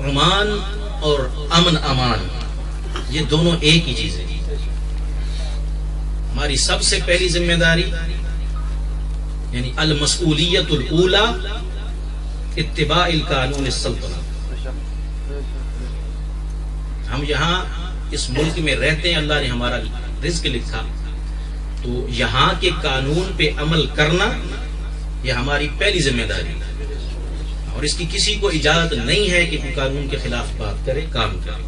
امان اور امن امان یہ دونوں ایک ہی چیز ہے۔ ہماری سب سے پہلی ذمہ داری یعنی المسئولیت الاولی اتباع القانون السلطنہ۔ ہم یہاں اس ملک میں رہتے ہیں، اللہ نے ہمارا رزق لکھا، تو یہاں کے قانون پہ عمل کرنا یہ ہماری پہلی ذمہ داری ہے، اور اس کی کسی کو اجازت نہیں ہے کہ قانون کے خلاف بات کرے، کام کرے۔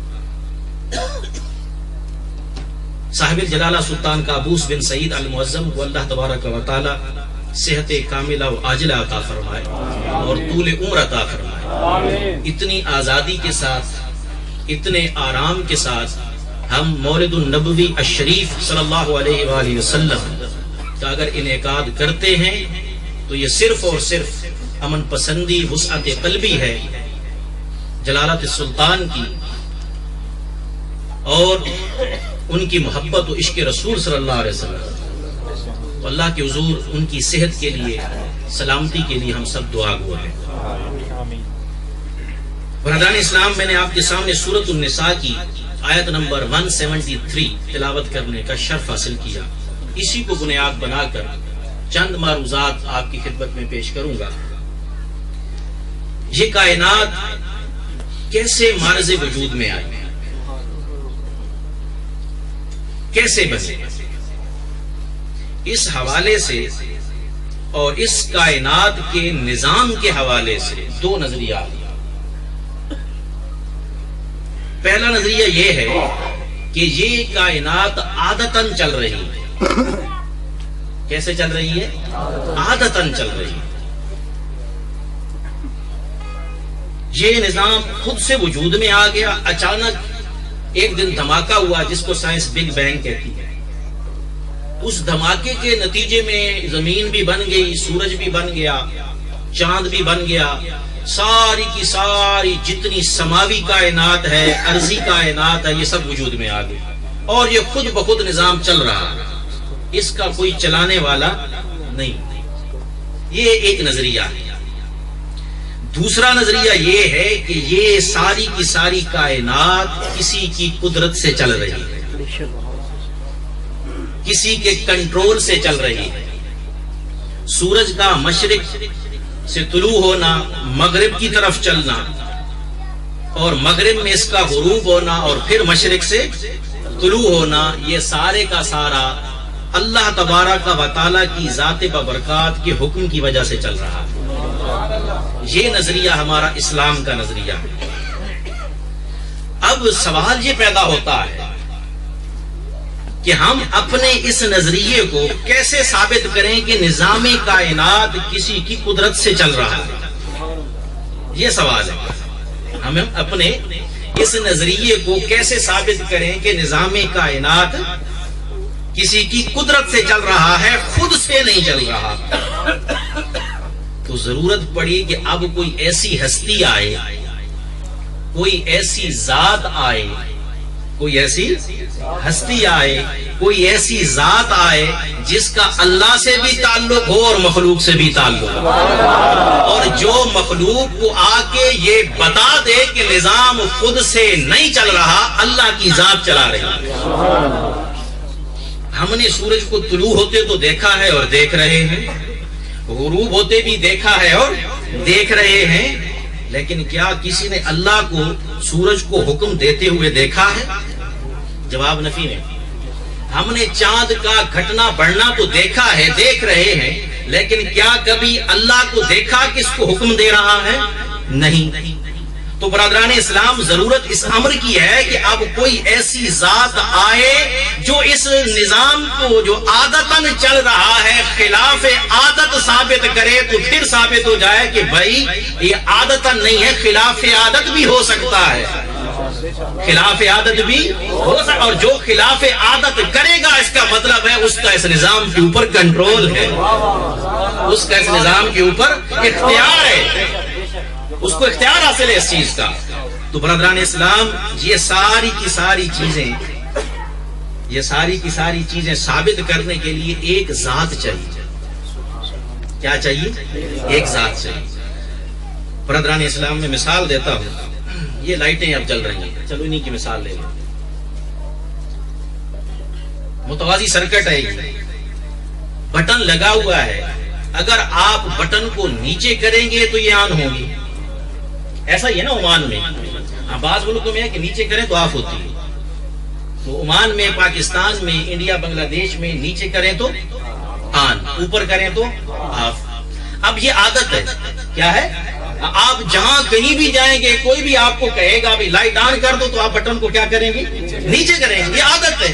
صاحب الجلالہ سلطان قابوس بن سعید المعظم کو اللہ تبارک و تعالی صحت کاملہ و عاجلہ عطا فرمائے اور طول عمر عطا فرمائے۔ اتنی آزادی کے ساتھ، اتنے آرام کے ساتھ ہم مولد النبوی الشریف صلی اللہ علیہ وآلہ وسلم کا اگر انعقاد کرتے ہیں تو یہ صرف اور صرف امن پسندی، وسعت قلبی ہے جلالت السلطان کی، اور ان کی محبت و عشق رسول صلی اللہ علیہ وسلم۔ اللہ کے حضور ان کی صحت کے لیے، سلامتی کے لیے ہم سب دعا گو ہیں۔ برادران اسلام، میں نے آپ کے سامنے سورۃ النساء کی آیت نمبر 173 تلاوت کرنے کا شرف حاصل کیا۔ اسی کو بنیاد بنا کر چند معروضات آپ کی خدمت میں پیش کروں گا۔ یہ کائنات کیسے معرض وجود میں آئی، کیسے بنے، اس حوالے سے اور اس کائنات کے نظام کے حوالے سے دو نظریات۔ پہلا نظریہ یہ ہے کہ یہ کائنات عادتاً چل رہی ہے۔ کیسے چل رہی ہے؟ عادتاً چل رہی ہے۔ یہ نظام خود سے وجود میں آ گیا، اچانک ایک دن دھماکہ ہوا جس کو سائنس بگ بینگ کہتی ہے۔ اس دھماکے کے نتیجے میں زمین بھی بن گئی، سورج بھی بن گیا، چاند بھی بن گیا، ساری کی ساری جتنی سماوی کائنات ہے، ارضی کائنات ہے، یہ سب وجود میں آ گئی، اور یہ خود بخود نظام چل رہا ہے، اس کا کوئی چلانے والا نہیں۔ یہ ایک نظریہ ہے۔ دوسرا نظریہ یہ ہے کہ یہ ساری کی ساری کائنات کسی کی قدرت سے چل رہی ہے، کسی کے کنٹرول سے چل رہی ہے۔ سورج کا مشرق سے طلوع ہونا، مغرب کی طرف چلنا، اور مغرب میں اس کا غروب ہونا، اور پھر مشرق سے طلوع ہونا، یہ سارے کا سارا اللہ تبارک و تعالی کی ذات ببرکات کے حکم کی وجہ سے چل رہا ہے۔ یہ نظریہ ہمارا اسلام کا نظریہ ہے۔ اب سوال یہ پیدا ہوتا ہے کہ ہم اپنے اس نظریے کو کیسے ثابت کریں کہ نظام کائنات کسی کی قدرت سے چل رہا ہے؟ یہ سوال ہے، ہم اپنے اس نظریے کو کیسے ثابت کریں کہ نظام کائنات کسی کی قدرت سے چل رہا ہے، خود سے نہیں چل رہا؟ تو ضرورت پڑی کہ اب کوئی ایسی ہستی آئے، کوئی ایسی ذات آئے، کوئی ایسی ہستی آئے، کوئی ایسی ذات آئے جس کا اللہ سے بھی تعلق ہو اور مخلوق سے بھی تعلق ہو، اور جو مخلوق کو آ کے یہ بتا دے کہ نظام خود سے نہیں چل رہا، اللہ کی ذات چلا رہی ہے۔ ہم نے سورج کو طلوع ہوتے تو دیکھا ہے اور دیکھ رہے ہیں، غروب ہوتے بھی دیکھا ہے اور دیکھ رہے ہیں، لیکن کیا کسی نے اللہ کو سورج کو حکم دیتے ہوئے دیکھا ہے؟ جواب نفی میں۔ ہم نے چاند کا گھٹنا بڑھنا تو دیکھا ہے، دیکھ رہے ہیں، لیکن کیا کبھی اللہ کو دیکھا کہ اس کو حکم دے رہا ہے؟ نہیں۔ تو برادران اسلام، ضرورت اس امر کی ہے کہ اب کوئی ایسی ذات آئے جو اس نظام کو جو عادتاً چل رہا ہے خلاف عادت ثابت کرے، تو پھر ثابت ہو جائے کہ بھائی یہ عادتاً نہیں ہے، خلاف عادت بھی ہو سکتا ہے، خلاف عادت بھی ہو سکتا، اور جو خلاف عادت کرے گا اس کا مطلب ہے اس کا اس نظام کے اوپر کنٹرول ہے، اس کا اس نظام کے اوپر اختیار ہے، اس کو اختیار حاصل ہے اس چیز کا۔ تو برادران اسلام، یہ ساری کی ساری چیزیں ثابت کرنے کے لیے ایک ذات چاہیے۔ کیا چاہیے؟ ایک ذات چاہیے۔ برادران اسلام میں مثال دیتا ہوں، یہ لائٹیں اب جل رہی ہیں، چلو انہی کی مثال لے لیں. متوازی سرکٹ ہے، یہ بٹن لگا ہوا ہے، اگر آپ بٹن کو نیچے کریں گے تو یہ آن ہوگی. ایسا ہی ہے نا عمان میں، بعض ملکوں میں ہے کہ نیچے کریں تو آف ہوتی ہے. تو عمان میں، پاکستان میں، انڈیا، بنگلہ دیش میں نیچے کریں تو آن، اوپر کریں تو آف. اب یہ عادت ہے. کیا ہے؟ آپ جہاں کہیں بھی جائیں گے، کوئی بھی آپ کو کہے گا بھی لائٹ آن کر دو تو آپ بٹن کو کیا کریں گے؟ نیچے کریں گے. یہ عادت ہے.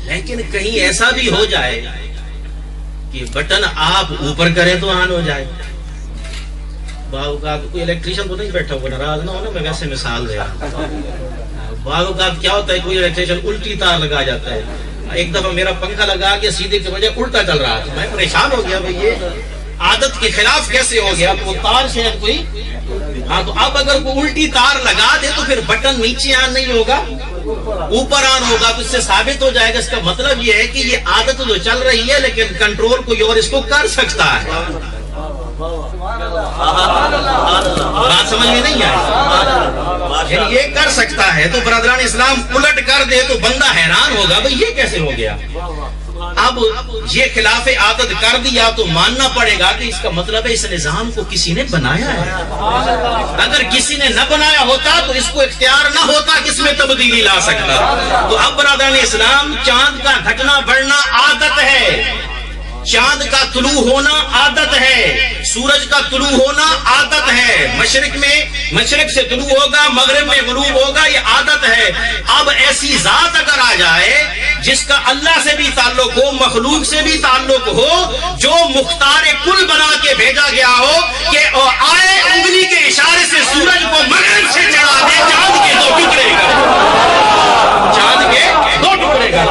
لیکن کہیں ایسا بھی ہو جائے کہ بٹن آپ اوپر کریں تو آن ہو جائے. کوئی الیکٹریشین تو نہیں بیٹھا ہوا، ناراض نہ ہونا، میں ویسے مثال دے رہا ہوں. بعض اوقات کیا ہوتا ہے، کوئی الیکٹریشین الٹی تار لگا جاتا ہے. ایک دفعہ میرا پنکھا لگا کے سیدھے کے بجائے الٹا چل رہا تھا. میں پریشان ہو گیا، بھئی یہ عادت کے خلاف کیسے ہو گیا؟ تو تار شاید کوئی، ہاں تو اب اگر کوئی الٹی تار لگا دے تو پھر بٹن نیچے آن نہیں ہوگا، اوپر آن ہوگا. تو اس سے ثابت ہو جائے گا، اس کا مطلب یہ ہے کہ یہ عادت جو چل رہی ہے لیکن کنٹرول کوئی اور اس کو کر سکتا ہے. بات سمجھ میں نہیں آئی؟ یعنی یہ کر سکتا ہے. تو برادران اسلام الٹ کر دے تو بندہ حیران ہوگا، بھئی یہ کیسے ہو گیا؟ اب یہ خلاف عادت کر دیا تو ماننا پڑے گا کہ اس کا مطلب ہے اس نظام کو کسی نے بنایا ہے. اگر کسی نے نہ بنایا ہوتا تو اس کو اختیار نہ ہوتا کہ اس میں تبدیلی لا سکتا. تو اب برادران اسلام، چاند کا گھٹنا بڑھنا عادت ہے، چاند کا طلوع ہونا عادت ہے، سورج کا طلوع ہونا عادت ہے. مشرق میں، مشرق سے طلوع ہوگا، مغرب میں غروب ہوگا، یہ عادت ہے. اب ایسی ذات اگر آ جائے جس کا اللہ سے بھی تعلق ہو، مخلوق سے بھی تعلق ہو، جو مختار کل بنا کے بھیجا گیا ہو کہ آئے انگلی کے اشارے سے سورج کو مغرب سے چڑھا دے، چاند کے 2 ٹکڑے کر، چاند کے 2 ٹکڑے کر.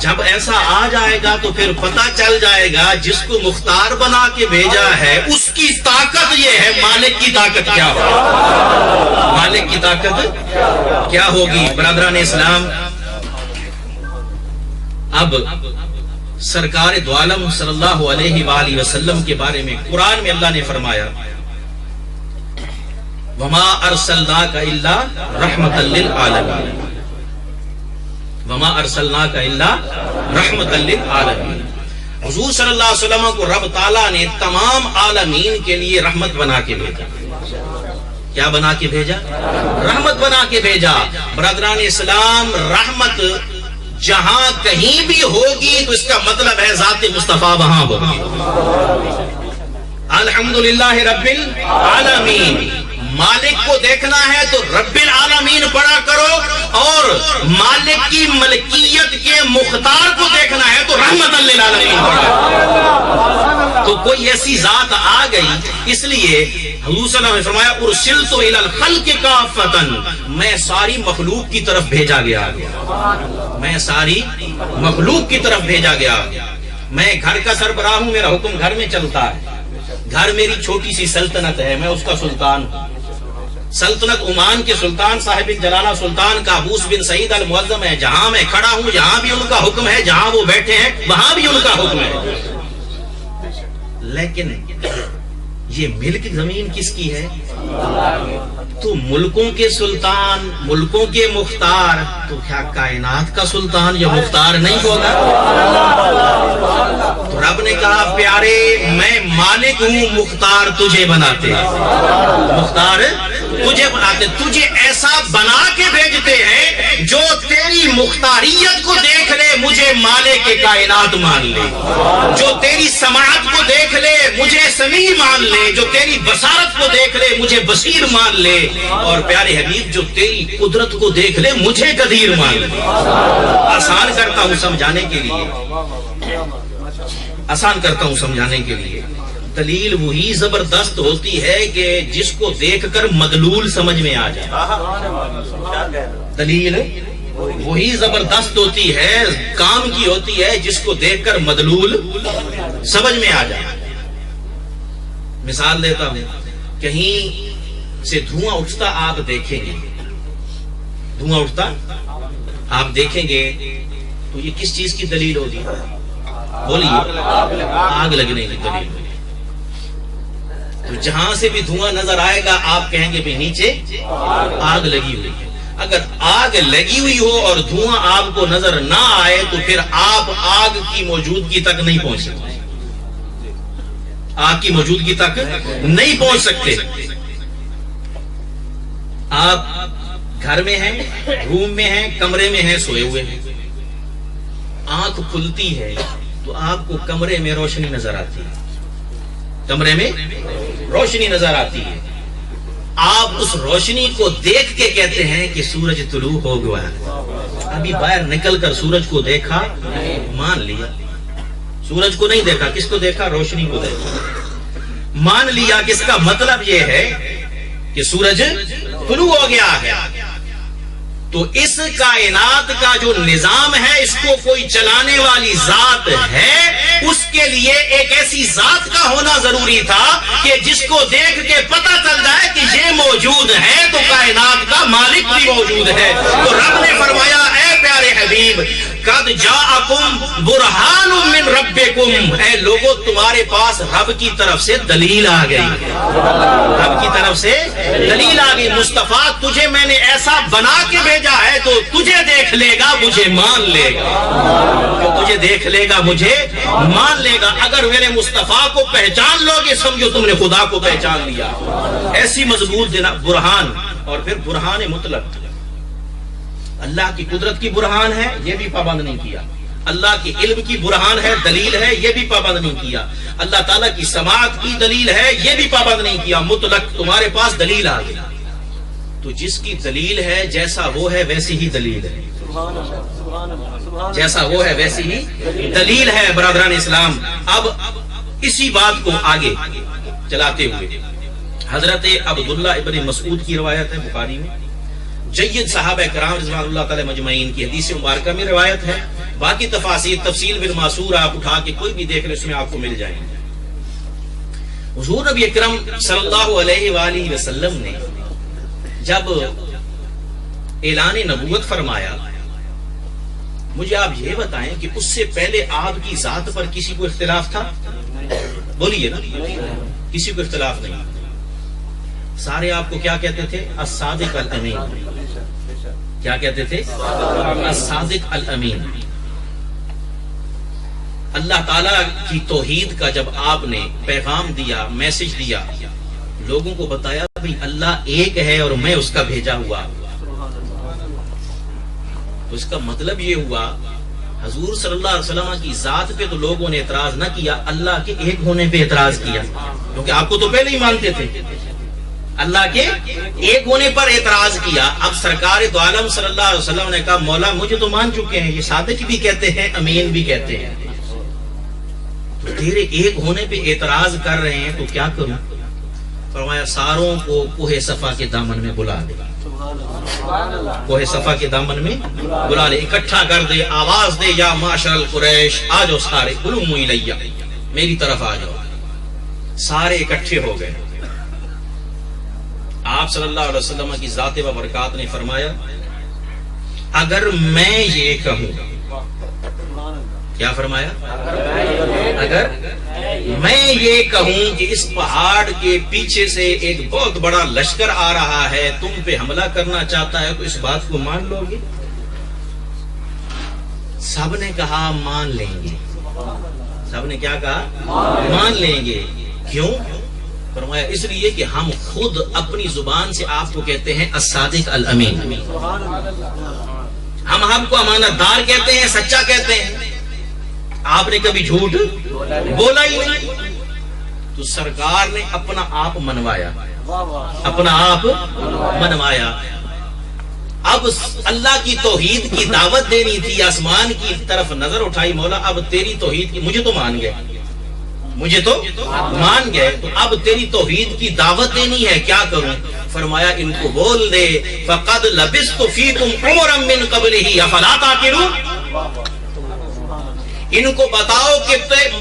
جب ایسا آ جائے گا تو پھر پتہ چل جائے گا جس کو مختار بنا کے بھیجا ہے اس کی طاقت یہ ہے، مالک کی طاقت کیا ہوگی؟ مالک کی طاقت کیا ہوگی؟ برادران اسلام، اب سرکار دو عالم صلی اللہ علیہ وآلہ وسلم کے بارے میں قرآن میں اللہ نے فرمایا وَمَا أَرْسَلْنَاكَ إِلَّا رَحْمَةً لِلْعَالَمِينَ. وَمَا أَرْسَلْنَاكَ إِلَّا رَحْمَةً لِلْعَالَمِينَ. حضور صلی اللہ علیہ وسلم کو رب تعالیٰ نے تمام عالمین کے لیے رحمت بنا کے بھیجا. کیا بنا کے بھیجا؟ رحمت بنا کے بھیجا. برادران اسلام، رحمت جہاں کہیں بھی ہوگی تو اس کا مطلب ہے ذات مصطفیٰ وہاں ہوگی. الحمدللہ رب العالمین. مالک کو دیکھنا ہے تو رب العالمین پڑھا کرو، اور مالک کی ملکیت کے مختار کو دیکھنا ہے تو رحمت للعالمین پڑھا کرو. تو کوئی ایسی ذات آ گئی، اس لیے حضور صلی اللہ علیہ وسلم نے فرمایا ارسلت الی الخلق کافۃ، میں ساری مخلوق کی طرف بھیجا گیا. میں ساری مخلوق کی طرف بھیجا گیا. میں گھر کا سربراہ ہوں، میرا حکم گھر میں چلتا ہے. گھر میری چھوٹی سی سلطنت ہے، میں اس کا سلطان ہوں. سلطنت عمان کے سلطان صاحب جلالہ سلطان قابوس بن سعید المعظم ہے. جہاں میں کھڑا ہوں جہاں بھی ان کا حکم ہے، جہاں وہ بیٹھے ہیں وہاں بھی ان کا حکم ہے. لیکن یہ ملک زمین کس کی ہے؟ تو ملکوں کے سلطان، ملکوں کے مختار، تو کیا کائنات کا سلطان یا مختار نہیں ہوگا؟ تو رب نے کہا پیارے میں مالک ہوں، مختار تجھے بناتے، مختار تجھے بناتے، تجھے ایسا بنا کے بھیجتے ہیں جو تیری مختاریت کو دیکھ لے مجھے مالک کائنات مان لے، جو تیری سماعت کو دیکھ لے مجھے سمیع مان لے، جو تیری بصارت کو دیکھ لے مجھے بصیر مان لے، اور پیارے حبیب جو تیری قدرت کو دیکھ لے مجھے قدیر مان لے. آسان کرتا ہوں سمجھانے کے لیے، آسان کرتا ہوں سمجھانے کے لیے. دلیل وہی زبردست ہوتی ہے کہ جس کو دیکھ کر مدلول سمجھ میں آ جائے. دلیل وہی زبردست ہوتی ہے، کام کی ہوتی ہے جس کو دیکھ کر مدلول سمجھ میں آ جائے. مثال دیتا ہوں، کہیں سے دھواں اٹھتا آپ دیکھیں گے، دھواں اٹھتا آپ دیکھیں گے تو یہ کس چیز کی دلیل ہوگی؟ بولیے، آگ لگنے کی دلیل ہوگی. تو جہاں سے بھی دھواں نظر آئے گا آپ کہیں گے بھی نیچے آگ لگی ہوئی ہے. اگر آگ لگی ہوئی ہو اور دھواں آپ کو نظر نہ آئے تو پھر آپ آگ کی موجودگی تک نہیں پہنچ سکتے. آگ کی موجودگی تک نہیں پہنچ سکتے. آپ گھر میں ہیں, روم میں ہیں, کمرے میں ہیں, سوئے ہوئے ہیں. آنکھ کھلتی ہے تو آپ کو کمرے میں روشنی نظر آتی ہے, کمرے میں روشنی نظر آتی ہے. آپ اس روشنی کو دیکھ کے کہتے ہیں کہ سورج طلوع ہو گیا ہے. ابھی باہر نکل کر سورج کو دیکھا, مان لیا. سورج کو نہیں دیکھا, کس کو دیکھا؟ روشنی کو دیکھا, مان لیا کہ اس کا مطلب یہ ہے کہ سورج طلوع ہو گیا ہے. تو اس کائنات کا جو نظام ہے اس کو کوئی چلانے والی ذات ہے, اس کے لیے ایک ایسی ذات کا ہونا ضروری تھا کہ جس کو دیکھ کے پتہ چل جائے کہ یہ موجود ہے تو کائنات کا مالک بھی موجود ہے. تو رب نے فرمایا اے پیارے حبیب, قد جاءکم برہان من ربکم, اے لوگوں تمہارے پاس رب کی طرف سے دلیل آ گئی, رب کی طرف سے دلیل آ گئی. مصطفیٰ تجھے میں نے ایسا بنا کے بھیجا ہے تو تجھے دیکھ لے گا مجھے مان لے گا, تو تجھے دیکھ لے گا مجھے مان لے گا. اگر میرے مصطفیٰ کو پہچان لو گے سمجھو تم نے خدا کو پہچان لیا. ایسی مضبوط برہان. اور پھر برہان مطلق, اللہ کی قدرت کی برہان ہے, یہ بھی پابند نہیں کیا. اللہ کی علم کی برہان ہے, دلیل ہے, یہ بھی پابند نہیں کیا. اللہ تعالیٰ کی سماعت کی دلیل ہے, یہ بھی پابند نہیں کیا. مطلق تمہارے پاس دلیل آ گئی. تو جس کی دلیل ہے جیسا وہ ہے ویسی ہی دلیل ہے, جیسا وہ ہے ویسی ہی دلیل ہے. برادران اسلام, اب اسی بات کو آگے چلاتے ہوئے حضرت عبداللہ ابن مسعود کی روایت ہے بخاری میں, جید صحابہ کرام رضوان اللہ تعالی مجمعین کی حدیث مبارکہ میں روایت ہے. باقی تفاصیل تفصیل بالماسور آپ اٹھا کے کوئی بھی دیکھ لیں, اس میں آپ کو مل جائیں گے. حضور نبی اکرم صلی اللہ علیہ وآلہ وسلم نے جب اعلان نبوت فرمایا, مجھے آپ یہ بتائیں کہ اس سے پہلے آپ کی ذات پر کسی کو اختلاف تھا؟ بولیے نا, کسی کو اختلاف نہیں. سارے آپ کو کیا کہتے تھے؟ الصادق الامین. کیا کہتے تھے؟ الصادق الامین. اللہ تعالیٰ کی توحید کا جب آپ نے پیغام دیا, میسج دیا, لوگوں کو بتایا بھئی اللہ ایک ہے اور میں اس کا بھیجا ہوا, تو اس کا مطلب یہ ہوا حضور صلی اللہ علیہ وسلم کی ذات پہ تو لوگوں نے اعتراض نہ کیا, اللہ کے ایک ہونے پہ اعتراض کیا, کیونکہ آپ کو تو پہلے ہی مانتے تھے. اللہ کے ایک ہونے پر اعتراض کیا. اب سرکار دو عالم صلی اللہ علیہ وسلم نے کہا مولا مجھے تو مان چکے ہیں, یہ صادق بھی کہتے ہیں امین بھی کہتے ہیں, تو تیرے ایک ہونے پہ اعتراض کر رہے ہیں تو کیا کروں؟ فرمایا ساروں کو کوہ صفا کے دامن میں بلا دے, کوہ صفا کے دامن میں بلا لے, اکٹھا کر دے, آواز دے یا معاشر القریش آ جاؤ سارے, قلوم الیہ, میری طرف آ جاؤ. سارے اکٹھے ہو گئے. آپ صلی اللہ علیہ وسلم کی ذات و برکات نے فرمایا اگر میں یہ کہوں, کیا فرمایا؟ اگر میں یہ کہوں کہ اس پہاڑ کے پیچھے سے ایک بہت بڑا لشکر آ رہا ہے, تم پہ حملہ کرنا چاہتا ہے, تو اس بات کو مان لو گے؟ سب نے کہا مان لیں گے. سب نے کیا کہا؟ مان لیں گے. کیوں؟ فرمایا اس لیے کہ ہم خود اپنی زبان سے آپ کو کہتے ہیں الصادق الامین. ہم کو امانت دار کہتے ہیں, سچا کہتے ہیں. آپ نے کبھی جھوٹ بولا ہی نہیں. تو سرکار نے اپنا آپ منوایا, اپنا آپ منوایا. اب اللہ کی توحید کی دعوت دینی تھی, آسمان کی طرف نظر اٹھائی, مولا اب تیری توحید کی, مجھے تو مان گئے, مجھے تو مان گئے, تو اب تیری توحید کی دعوت دینی ہے, کیا کروں؟ فرمایا ان کو بول دے فقد لبثت فیکم عمرا من قبلہ افلا تعقلون, ان کو بتاؤ کہ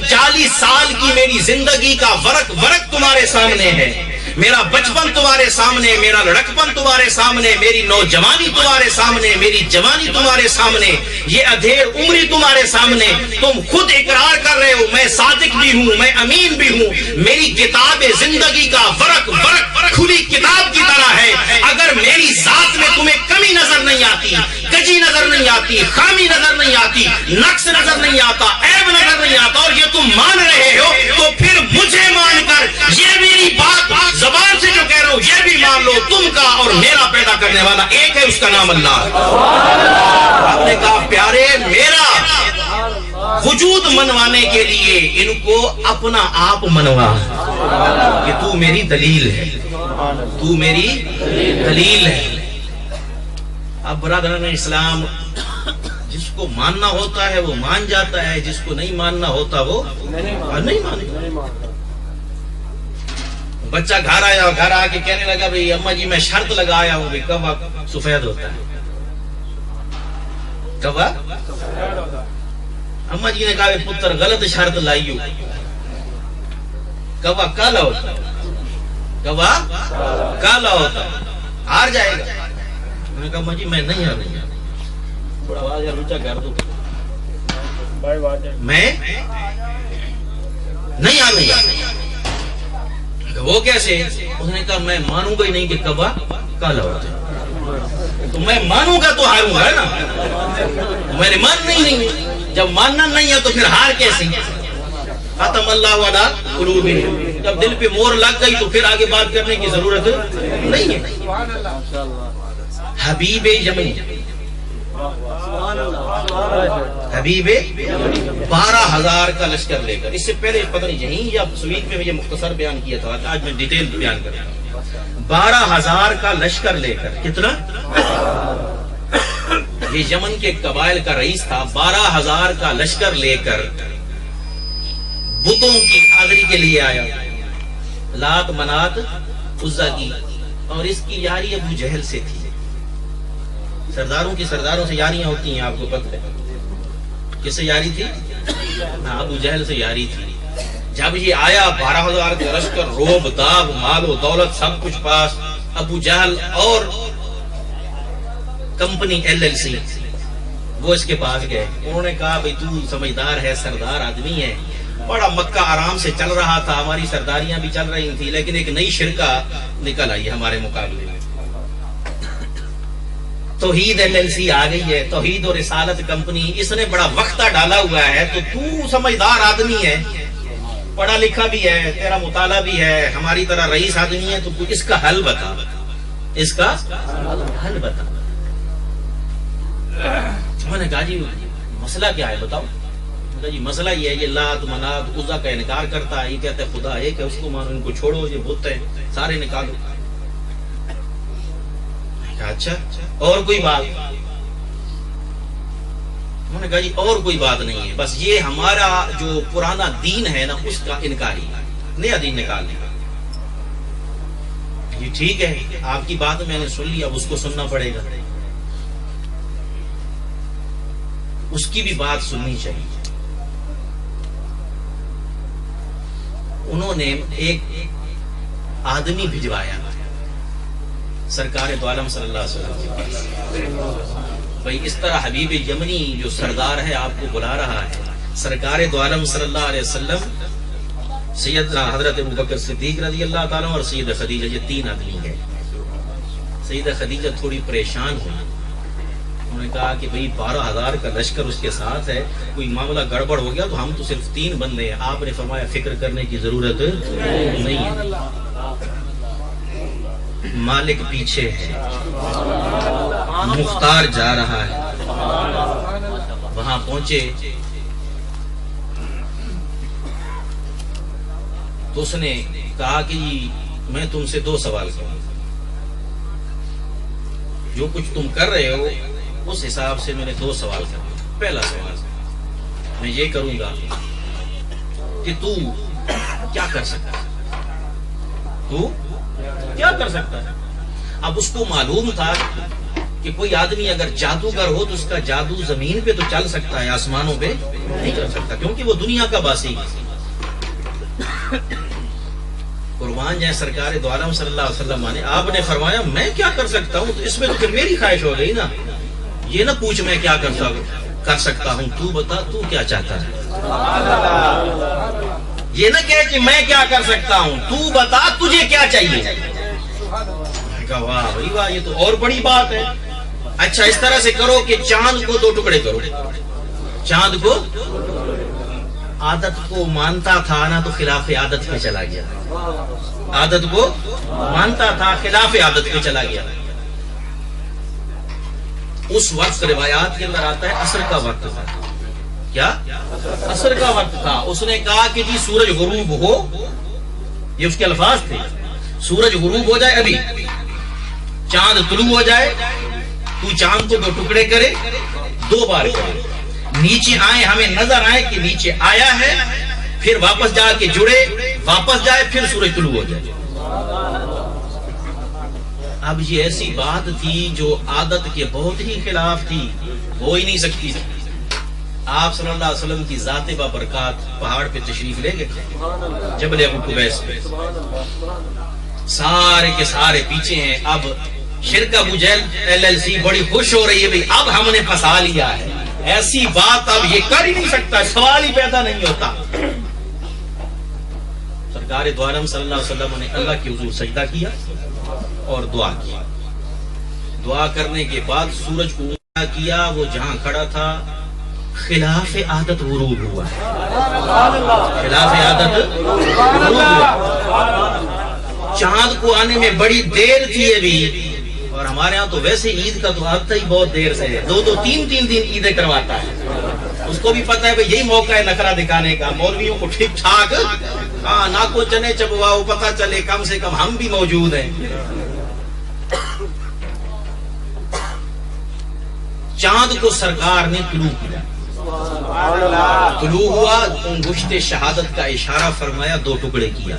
40 سال کی میری زندگی کا ورق تمہارے سامنے ہے، میرا بچپن تمہارے سامنے، میرا لڑکپن تمہارے سامنے، میری نوجوانی تمہارے سامنے، میری جوانی تمہارے سامنے، یہ ادھیر عمری تمہارے سامنے۔ تم خود اقرار کر رہے ہو میں صادق بھی ہوں، میں امین بھی ہوں، میری کتاب زندگی کا ورق کھلی کتاب کی طرح ہے۔ اگر میری ذات میں تمہیں کمی نظر نہیں آتی، کجی نظر نہیں آتی، خامی نظر نہیں آتی، نقص نظر نہیں آتا، عیب نظر نہیں آتا، اور یہ تم مان رہے ہو، تو پھر مجھے مان کر یہ میری بات زبان سے جو کہہ رہا ہوں یہ بھی مان لو، تم کا اور میرا پیدا کرنے والا ایک ہے، اس کا نام اللہ ہے۔ آپ نے کہا پیارے میرا وجود منوانے کے لیے ان کو اپنا آپ منوا کہ تو میری دلیل ہے، تو میری دلیل ہے۔ اب برادران اسلام، جس کو ماننا ہوتا ہے وہ مان جاتا ہے، جس کو نہیں ماننا ہوتا وہ نہیں مانے۔ بچہ گھر آ کے کہنے لگا بھئی اماں جی میں شرط لگایا ہوں بھئی کوا سفید ہوتا ہے، کوا اماں جی نے کہا پتر غلط شرط لائی ہو، کوا کالا ہوتا ہے، کوا کالا ہوتا ہے، ہار جائے گا۔ میں نے کہا اماں جی میں نہیں ہار رہی، تھوڑا آواز یا اونچا کر دو، میں نہیں ہار رہی۔ وہ کیسے؟ اس نے کہا میں مانوں گا ہی نہیں کہ کوا کالا ہوتا ہے، تو میں مانوں گا تو ہاروں گا نا، میں نے ماننا ہی نہیں، جب ماننا نہیں ہے تو پھر ہار کیسے؟ ختم اللہ علی قلوبہم، جب دل پہ مور لگ گئی تو پھر آگے بات کرنے کی ضرورت نہیں ہے۔ حبیب یمنی، حبیب 12,000 کا لشکر لے کر، اس سے پہلے پتہ نہیں یہیں یا سویت میں یہ مختصر بیان کیا تھا، آج میں ڈیٹیل بیان کرتا ہوں۔ 12,000 کا لشکر لے کر، کتنا؟ یہ یمن کے قبائل کا رئیس تھا، 12,000 کا لشکر لے کر بتوں کی حاضری کے لیے آیا، لات منات عزا کی، اور اس کی یاری ابو جہل سے تھی۔ سرداروں کی سرداروں سے یاریاں ہوتی ہیں، آپ کو پتہ ہے کس سے یاری تھی؟ ابو جہل سے یاری تھی۔ جب یہ آیا 12,000 کا لشکر، روب داب مال و دولت سب کچھ پاس، ابو جہل اور کمپنی LLC وہ اس کے پاس گئے، انہوں نے کہا بھئی تو سمجھدار ہے، سردار آدمی ہے، بڑا مکہ آرام سے چل رہا تھا، ہماری سرداریاں بھی چل رہی تھی، لیکن ایک نئی شرکا نکل آئی ہمارے مقابلے میں، توحید LLC آ گئی ہے، توحید اور رسالت کمپنی، اس نے بڑا وقتہ ڈالا ہوا ہے، تو سمجھدار آدمی ہے، پڑھا لکھا بھی ہے، تیرا مطالعہ بھی ہے، ہماری طرح رئیس آدمی ہے، تو اس کا حل بتا، اس کا حل بتا۔ میں نے کہا جی مسئلہ کیا ہے بتاؤ؟ جی مسئلہ یہ ہے، یہ لات منات عزا کا انکار کرتا ہے، یہ کہتا ہے خدا ایک ہے، اس کو مانو، ان کو چھوڑو، یہ بت ہے، سارے نکالو۔ اچھا اور کوئی بات؟ انہوں نے کہا جی اور کوئی بات نہیں ہے، بس یہ ہمارا جو پرانا دین ہے نا اس کا انکاری، نیا دین نکالنے کا۔ یہ ٹھیک ہے، آپ کی بات میں نے سن لی، اب اس کو سننا پڑے گا، اس کی بھی بات سننی چاہیے۔ انہوں نے ایک آدمی بھجوایا سرکار دو عالم صلی اللہ علیہ وسلم کے پاس، بھئی اس طرح حبیب یمنی جو سردار ہے آپ کو بلا رہا ہے۔ سرکار دو عالم صلی اللہ علیہ وسلم، سیدنا حضرت ابوبکر صدیق رضی اللہ تعالیٰ اور سیدہ خدیجہ، یہ تین آدمی ہیں۔ سیدہ خدیجہ تھوڑی پریشان ہوئی، انہوں نے کہا کہ بھئی 12,000 کا لشکر اس کے ساتھ ہے، کوئی معاملہ گڑبڑ ہو گیا تو ہم تو صرف 3 بندے ہیں۔ آپ نے فرمایا فکر کرنے کی ضرورت نہیں ہے، مالک پیچھے ہے، مختار جا رہا ہے۔ وہاں پہنچے تو اس نے کہا کہ میں تم سے 2 سوال کروں، جو کچھ تم کر رہے ہو اس حساب سے میں نے 2 سوال کروں۔ پہلا سوال میں یہ کروں گا کہ تو کیا کر سکتا ہے، تو کیا کر سکتا ہے؟ اب اس کو معلوم تھا کہ کوئی آدمی اگر جادوگر ہو تو اس کا جادو زمین پہ تو چل سکتا ہے، آسمانوں پہ نہیں چل سکتا، کیونکہ وہ دنیا کا باسی ہے۔ قربان جائے سرکار دو عالم صلی اللہ علیہ وسلم نے، آپ نے فرمایا میں کیا کر سکتا ہوں، تو اس میں تو پھر میری خواہش ہو گئی نا، یہ نہ پوچھ میں کیا کر سکتا ہوں، تو بتا تو کیا چاہتا ہے، یہ نہ کہے کہ میں کیا کر سکتا ہوں، تو بتا تجھے کیا چاہیے۔ کہا واہ بھائی واہ، یہ تو اور بڑی بات ہے۔ اچھا اس طرح سے کرو کہ چاند کو 2 ٹکڑے کرو، چاند کو عادت کو مانتا تھا نا تو خلاف عادت پہ چلا گیا، عادت کو مانتا تھا خلاف عادت پہ چلا گیا۔ اس وقت روایات کے اندر آتا ہے عصر کا وقت تھا، کیا عصر کا وقت تھا۔ اس نے کہا کہ جی سورج غروب ہو، یہ اس کے الفاظ تھے، سورج غروب ہو جائے ابھی، چاند طلوع ہو جائے، تو چاند کو 2 ٹکڑے کرے، 2 بار کرے، نیچے آئے ہمیں نظر آئے کہ نیچے آیا ہے، پھر واپس جا کے جڑے، واپس جائے، پھر سورج طلوع ہو جائے۔ اب یہ ایسی بات تھی جو عادت کے بہت ہی خلاف تھی، ہو ہی نہیں سکتی تھی۔ آپ صلی اللہ علیہ وسلم کی ذات بابرکات پہاڑ پہ تشریف لے گئے، جبل ابو قبیس پہ، سارے کے سارے پیچھے ہیں۔ اب شرک ابو جہل LLC بڑی خوش ہو رہی ہے، بھئی اب ہم نے پھنسا لیا ہے، ایسی بات اب یہ کر ہی نہیں سکتا، سوال ہی پیدا نہیں ہوتا۔ سرکار دو عالم صلی اللہ علیہ وسلم نے اللہ کے حضور سجدہ کیا اور دعا کی۔ دعا کرنے کے بعد سورج کو اونچا کیا، وہ جہاں کھڑا تھا خلاف عادت غروب ہوا، خلاف عادت غروب ہوا۔ چاند کو آنے میں بڑی دیر تھی ابھی، اور ہمارے ہاں تو ویسے عید کا تو آتا ہی بہت دیر سے ہے، 2 3 دن عیدیں کرواتا ہے، اس کو بھی پتا ہے بھئی یہی موقع ہے نخرہ دکھانے کا، مولویوں کو ٹھیک ٹھاک ہاں نہ کو چنے چبواؤ، پتہ چلے کم سے کم ہم بھی موجود ہیں۔ چاند کو سرکار نے طلوع کیا، طلوع ہوا، انگشت شہادت کا اشارہ فرمایا، 2 ٹکڑے کیا۔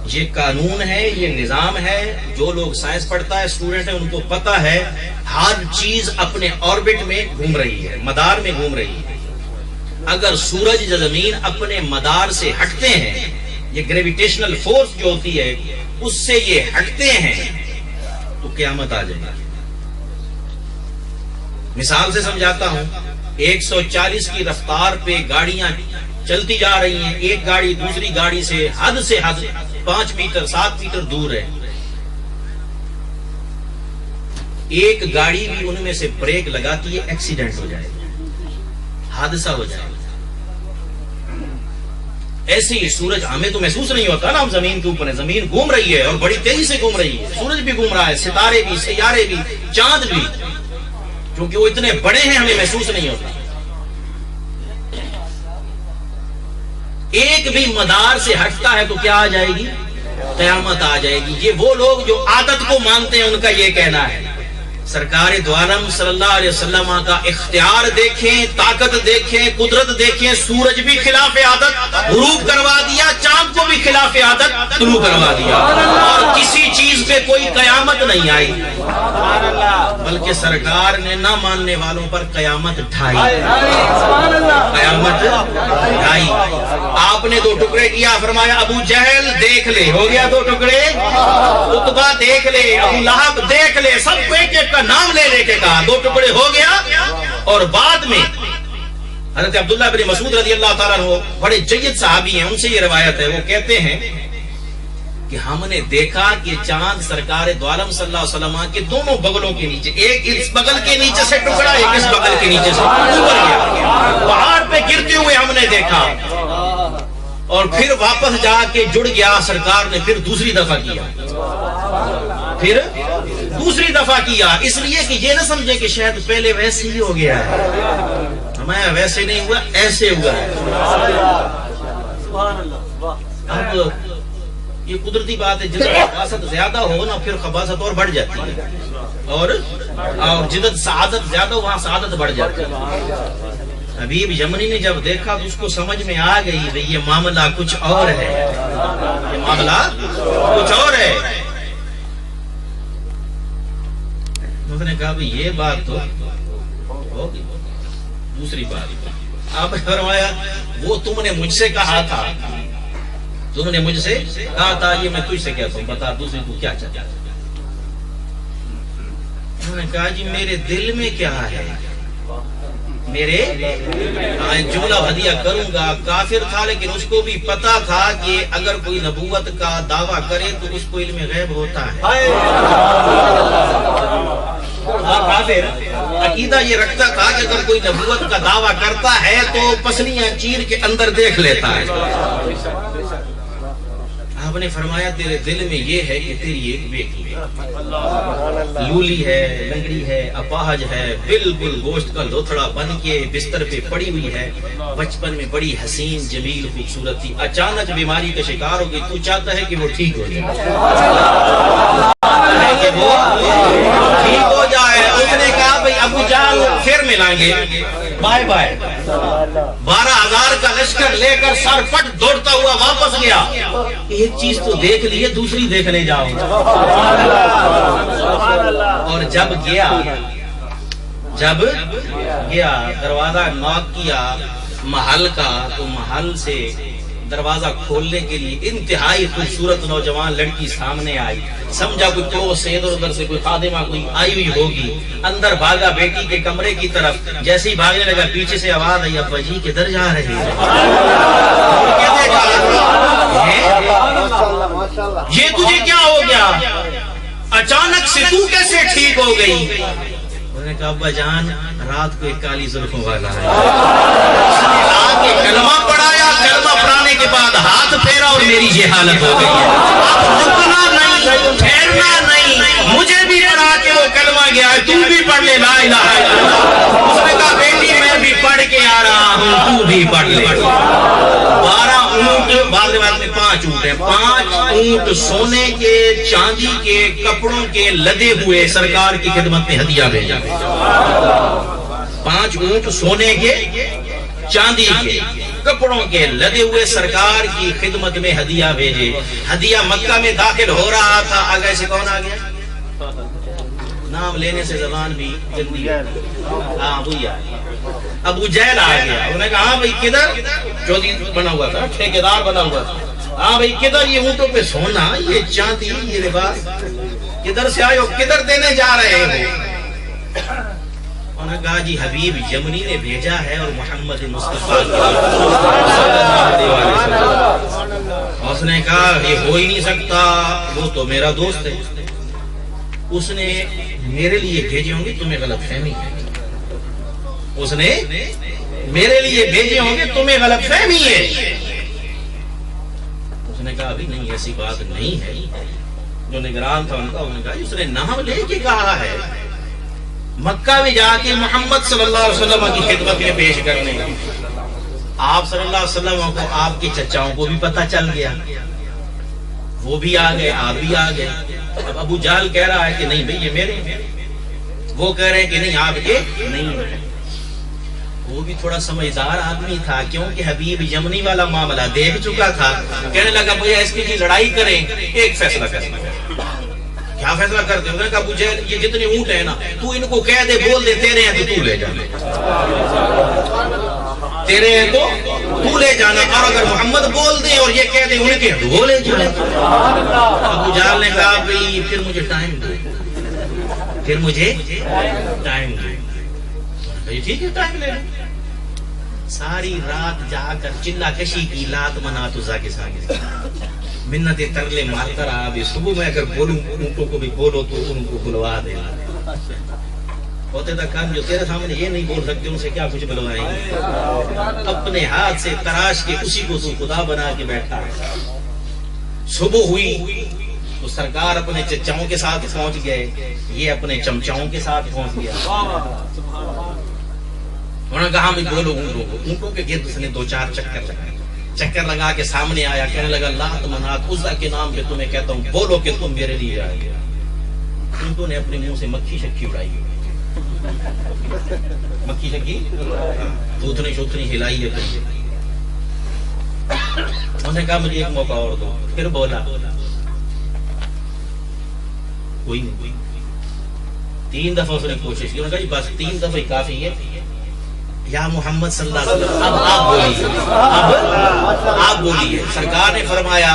یہ قانون ہے، یہ نظام ہے، جو لوگ سائنس پڑھتا ہے اسٹوڈنٹ ہے ان کو پتا ہے، ہر چیز اپنے آربٹ میں گھوم رہی ہے، مدار میں گھوم رہی ہے۔ اگر سورج یا زمین اپنے مدار سے ہٹتے ہیں، یہ گریویٹیشنل فورس جو ہوتی ہے اس سے یہ ہٹتے ہیں تو قیامت آ جائے گی۔ مثال سے سمجھاتا ہوں، 140 کی رفتار پہ گاڑیاں چلتی جا رہی ہیں، ایک گاڑی دوسری گاڑی سے حد 5 میٹر 7 میٹر دور ہے، ایک گاڑی بھی ان میں سے بریک لگاتی ہے، ایکسیڈنٹ ہو جائے گا، حادثہ ہو جائے گا۔ ایسے ہی سورج ہمیں تو محسوس نہیں ہوتا نا، ہم زمین کے اوپر ہیں، زمین گھوم رہی ہے اور بڑی تیزی سے گھوم رہی ہے، سورج بھی گھوم رہا ہے، ستارے بھی، سیارے بھی، چاند بھی، کیونکہ وہ اتنے بڑے ہیں ہمیں محسوس نہیں ہوتا۔ ایک بھی مدار سے ہٹتا ہے تو کیا آ جائے گی؟ قیامت آ جائے گی۔ یہ وہ لوگ جو عادت کو مانتے ہیں ان کا یہ کہنا ہے۔ سرکار دو عالم صلی اللہ علیہ وسلم کا اختیار دیکھیں، طاقت دیکھیں، قدرت دیکھیں، سورج بھی خلاف عادت غروب کروا دیا، چاند کو بھی خلاف عادت طلوع کروا دیا، اور کسی چیز پہ کوئی قیامت نہیں آئی، بلکہ سرکار نے نہ ماننے والوں پر قیامت ڈھائی، قیامت ڈھائی۔ آپ نے 2 ٹکڑے کیا، فرمایا ابو جہل دیکھ لے، ہو گیا 2 ٹکڑے، عتبہ دیکھ لے، ابو لہب دیکھ لے، سب کو ایک ایک کا نام لے لے کے کہا، 2 ٹکڑے ہو گیا۔ اور بعد میں حضرت عبداللہ بن مسعود رضی اللہ تعالیٰ عنہ بڑے جید صحابی ہیں، ان سے یہ روایت ہے، وہ کہتے ہیں کہ ہم نے دیکھا کہ چاند سرکار دو عالم صلی اللہ علیہ وسلم کے دونوں بغلوں کے نیچے، ایک اس بغل کے نیچے سے ٹکڑا، ایک اس بغل کے نیچے سے اوپر گیا، پہاڑ پہ گرتے ہوئے ہم نے دیکھا، اور پھر واپس جا کے جڑ گیا۔ سرکار نے پھر دوسری دفعہ کیا، پھر دوسری دفعہ کیا، اس لیے کہ یہ نہ سمجھے کہ شاید پہلے ویسے ہی ہو گیا ہے، ہمیں ویسے نہیں ہوا، ایسے ہوا ہے۔ اب یہ قدرتی بات ہے، جس میں خباثت زیادہ ہو نا پھر خباثت اور بڑھ جاتی ہے، اور جدت سعادت زیادہ ہو وہاں سعادت بڑھ جاتی ہے۔ حبیب یمنی نے جب دیکھا تو اس کو سمجھ میں آ گئی کہ یہ معاملہ کچھ اور ہے، یہ معاملہ کچھ اور ہے۔ اس نے کہا یہ بات تو ہوگی، دوسری بات آپ نے فرمایا وہ تم نے مجھ سے کہا تھا، تم نے مجھ سے کہا تھا، یہ میں تجھ سے کہتا ہوں، بتا دوسری تو کیا چاہتا ہے؟ انہوں نے کہا جی میرے دل میں کیا ہے، میرے ایک جملہ ہدیہ کروں گا. کافر تھا لیکن اس کو بھی پتا تھا کہ اگر کوئی نبوت کا دعویٰ کرے تو اس کو علم غیب ہوتا ہے. کافر عقیدہ یہ رکھتا تھا کہ اگر کوئی نبوت کا دعویٰ کرتا ہے تو پسلیاں چیر کے اندر دیکھ لیتا ہے. آپ نے فرمایا تیرے دل میں یہ ہے کہ تیری ایک بیٹی ہے، لولی ہے، لنگڑی ہے، اپاہج ہے، بالکل گوشت کا لوتھڑا بن کے بستر پہ پڑی ہوئی ہے، بچپن میں بڑی حسین جمیل خوبصورت تھی، اچانک بیماری کا شکار ہو گئی، تو چاہتا ہے کہ وہ ٹھیک ہو جائے، کہ وہ ٹھیک ہو جائے. اس نے کہا بھئی ابو جہل پھر ملائیں گے، بائے بائے. 12,000 کا لشکر لے کر سر پٹ دوڑتا ہوا واپس گیا. ایک چیز تو دیکھ لیے دوسری دیکھنے جاؤ. اور جب گیا دروازہ نوک کیا محل کا، تو محل سے دروازہ کھولنے کے لیے انتہائی خوبصورت نوجوان لڑکی سامنے آئی. سمجھا کوئی تو سید اور ادھر سے کوئی خادمہ کوئی آئی ہوئی ہوگی. اندر بھاگا بیٹی کے کمرے کی طرف، جیسے ہی بھاگنے لگا پیچھے سے آواز آئی ابا جی کدھر جا رہے ہیں؟ یہ تجھے کیا ہو گیا؟ اچانک سے تو کیسے ٹھیک ہو گئی؟ انہوں نے کہا ابا جان رات کو ایک کالی زلفوں والا ہے، اس نے آ کے کلمہ پڑھایا، کلمہ پڑھانے کے بعد ہاتھ پھیرا اور میری یہ حالت ہو گئی ہے. اب رکنا نہیں، پھیرنا نہیں، مجھے بھی پڑھا کے وہ کلمہ گیا ہے، تو بھی پڑھ لے لا الہ الا اللہ. اس نے کہا بیٹی میں بھی پڑھ کے آ رہا ہوں، تو بھی پڑھ لے. 12 اونٹ، بعض روایت میں 5 اونٹ ہیں، 5 اونٹ سونے کے چاندی کے کپڑوں کے لدے ہوئے سرکار کی خدمت میں ہدیہ بھیجا. 5 اونٹ سونے کے چاندی کے کپڑوں کے لدے ہوئے سرکار کی خدمت میں ہدیہ بھیجے. ہدیہ مکہ میں داخل ہو رہا تھا، آگے سے کون آ گیا؟ نام لینے سے زبان بھی جلدی ابو جہل آ گیا. انہوں نے کہا ہاں بھائی کدھر؟ چودھری بنا ہوا تھا، ٹھیکیدار بنا ہوا تھا. ہاں بھائی کدھر؟ یہ اونٹوں پہ سونا، یہ چاندی، یہ لباس کدھر سے آئے ہو، کدھر دینے جا رہے ہو؟ انہوں نے کہا جی حبیب یمنی نے بھیجا ہے اور محمد مصطفیٰ اس نے کہا یہ ہو ہی نہیں سکتا، وہ تو میرا دوست ہے، اس نے میرے لیے بھیجے ہوں گے، تمہیں غلط فہمی ہے. اس نے میرے لیے بھیجے ہوں گے، تمہیں غلط فہمی ہے. اس نے کہا ابھی نہیں ایسی بات نہیں ہے. جو نگران تھا انہوں نے کہا اس نے نام لے کے کہا ہے، مکہ میں جا کے محمد صلی اللہ علیہ وسلم کی خدمت میں پیش کرنے. آپ صلی اللہ علیہ وسلم کو آپ کے چچاؤں کو بھی پتہ چل گیا، وہ بھی آ گئے، آپ بھی آ گئے. اب ابو جہل کہہ رہا ہے کہ نہیں بھئی یہ میرے ہیں، وہ کہہ رہے ہیں کہ نہیں آپ کے نہیں. وہ بھی تھوڑا سمجھدار آدمی تھا کیونکہ حبیب یمنی والا معاملہ دیکھ چکا تھا. کہنے لگا بھئی اس کی لڑائی کریں، ایک فیصلہ کرنا. کیا فیصلہ کرتے ہیں؟ انہوں نے کہا ابو جہل یہ جتنے اونٹ ہیں نا تو ان کو کہہ دے بول دے تیرے ہیں تو لے جانا، تیرے ہیں تو لے جانا، اور اگر محمد بول دے اور یہ کہہ دے ان کے وہ لے جانا. ابو جہل نے کہا بھئی پھر مجھے ٹائم دے، پھر مجھے ٹائم دے. ٹھیک ہے ٹائم لے لیں. ساری رات جا کر چلا کشی کی، لات منات عزا کے ساتھ منتیں ترلے مار کر آبی. صبح میں اگر بولوں اونٹوں کو بھی بولو تو ان کو بلوا دے. ہوتے تک کام جو تیرے سامنے یہ نہیں بول سکتے ان سے کیا کچھ بلوائیں گے. اپنے ہاتھ سے تراش کے اسی کو تو خدا بنا کے بیٹھا. صبح ہوئی تو سرکار اپنے چچاؤں کے ساتھ پہنچ گئے، یہ اپنے چمچاؤں کے ساتھ پہنچ گیا. انہوں نے کہا بھی بولو اونٹوں کو. اونٹوں کے گرد اس نے 2-4 چکر لگا کے سامنے آیا. کہنے لگا لات منات عزا کے نام پہ تمہیں کہتا ہوں بولو کہ تم میرے لیے آئے. اونٹوں نے اپنے منہ سے مکھی شکی اڑائی، مکھی شکی دودھنی شوتنی ہلائی ہے. انہوں نے کہا مجھے ایک موقع اور دو. پھر بولا کوئی نہیں. 3 دفعہ اس نے کوشش کی. انہوں نے کہا جی بس 3 دفعہ ہی کافی ہے. یا محمد صلی اللہ علیہ وسلم اب آپ بولیے, اب آپ بولیے. سرکار نے فرمایا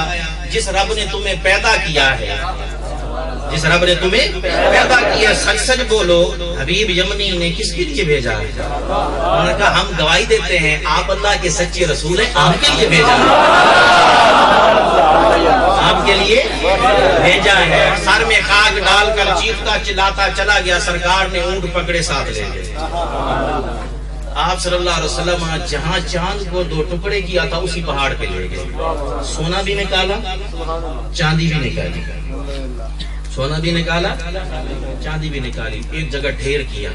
جس رب نے تمہیں پیدا کیا ہے, جس رب نے تمہیں پیدا کیا, سچ سچ بولو حبیب یمنی نے کس کے لیے بھیجا ہے؟ انہوں نے کہا ہم گواہی دیتے ہیں آپ اللہ کے سچے رسول ہیں, آپ کے لیے بھیجا ہے, آپ کے لیے بھیجا ہے. سر میں خاک ڈال کر چیختا چلاتا چلا گیا. سرکار نے اونٹ پکڑے ساتھ لے گئے. آپ صلی اللہ علیہ وسلم جہاں چاند کو 2 ٹکڑے کیا تھا اسی پہاڑ پہ لے گئے. سونا بھی نکالا, چاندی بھی نکالی, سونا بھی نکالا, چاندی بھی نکالی. ایک جگہ ڈھیر کیا.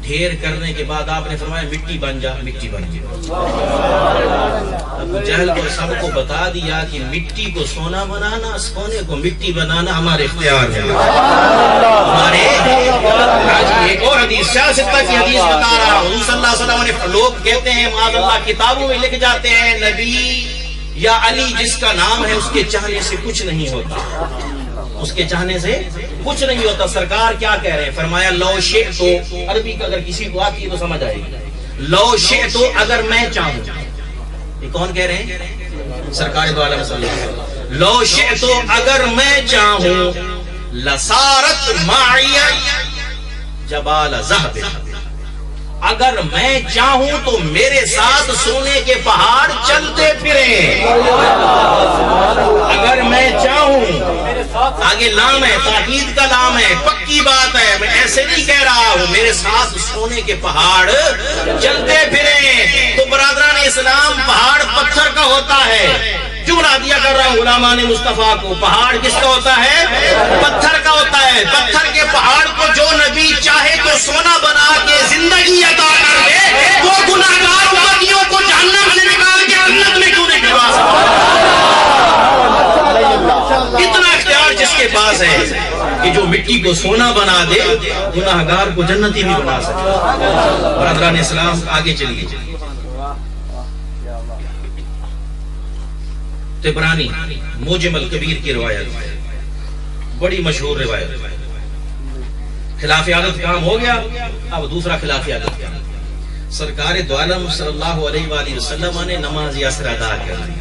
ڈھیر کرنے کے بعد آپ نے فرمایا مٹی بن جا, مٹی بن گئی. ابو جہل کو سب کو بتا دیا کہ مٹی کو سونا بنانا, سونے کو مٹی بنانا ہمارے اختیار ہے. ہمارے ایک اور حدیث سیاست کی حدیث بتا رہا ہوں. صلی اللہ علیہ وسلم نے, لوگ کہتے ہیں معاذ اللہ کتابوں میں لکھ جاتے ہیں نبی یا علی جس کا نام ہے اس کے چاہنے سے کچھ نہیں ہوتا, اس کے چاہنے سے کچھ نہیں ہوتا. سرکار کیا کہہ رہے ہیں؟ فرمایا لو شئتو, عربی کا اگر کسی کو آتی ہے تو سمجھ آئے گی. لو شئتو اگر میں چاہوں. یہ کون کہہ رہے ہیں؟ سرکار دو عالم صلی اللہ علیہ وسلم. لو شئتو اگر میں چاہوں لسارت معی جبال ذہب, اگر میں چاہوں تو میرے ساتھ سونے کے پہاڑ چلتے پھریں. اگر میں چاہوں, آگے لام ہے, تاکید کا لام ہے, پکی بات ہے, میں ایسے نہیں کہہ رہا ہوں, میرے ساتھ سونے کے پہاڑ چلتے پھریں. تو برادران اسلام پہاڑ پتھر کا ہوتا ہے. جملہ دیا کر رہا ہوں غلامان مصطفیٰ کو, پہاڑ کس کا ہوتا ہے؟ پتھر کا ہوتا ہے. پتھر کے پہاڑ کو جو نبی چاہے تو سونا بنا کے زندگی عطا کر دے, وہ گناہگار امتیوں کو جہنم سے نکال کے جنت میں کیوں نہیں بھجوا سکتا؟ اتنا اختیار جس کے پاس ہے کہ جو مٹی کو سونا بنا دے, گناہگار کو جنتی بھی بنا سکتا. برادران اسلام آگے چلیے. طبرانی موجم الکبیر کی روایت, بڑی مشہور روایت. خلاف عادت کام ہو گیا, اب دوسرا خلاف عادت کام. سرکار دو عالم صلی اللہ علیہ وآلہ وسلم نے نماز عصر ادا کر دی.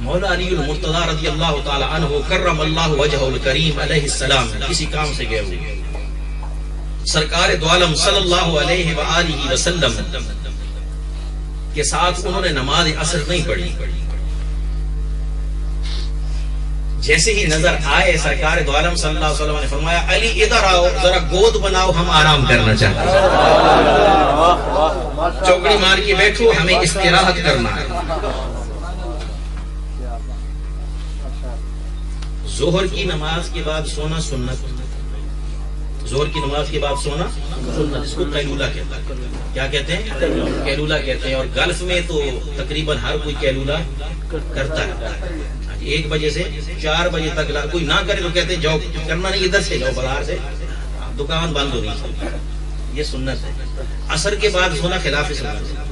مولا علی المرتضی رضی اللہ تعالی عنہ کرم اللہ وجہ الکریم علیہ السلام کسی کام سے گئے ہوئے. سرکار دو عالم صلی اللہ علیہ وآلہ وسلم کے ساتھ انہوں نے نماز عصر نہیں پڑھی. جیسے ہی نظر آئے سرکار دو عالم صلی اللہ علیہ وسلم نے فرمایا علی ادھر آؤ, ذرا گود بناؤ, ہم آرام کرنا چاہتے ہیں. چوکڑی مار کے بیٹھو, ہمیں استراحت کرنا ہے. ظہر کی نماز کے بعد سونا سنت. ظہر کی نماز کے بعد سونا سنت, اس کو قیلولہ کہتے ہیں. کیا کہتے ہیں؟ قیلولہ کہتے ہیں. اور گلف میں تو تقریباً ہر کوئی قیلولہ کرتا ہے. 1 بجے سے 4 بجے تک کوئی نہ کرے تو کہتے ہیں جاؤ, کرنا نہیں, ادھر سے جاؤ, بازار سے, دکان بند ہو رہی ہے. یہ سنت ہے. عصر کے بعد سونا خلاف سنت ہے.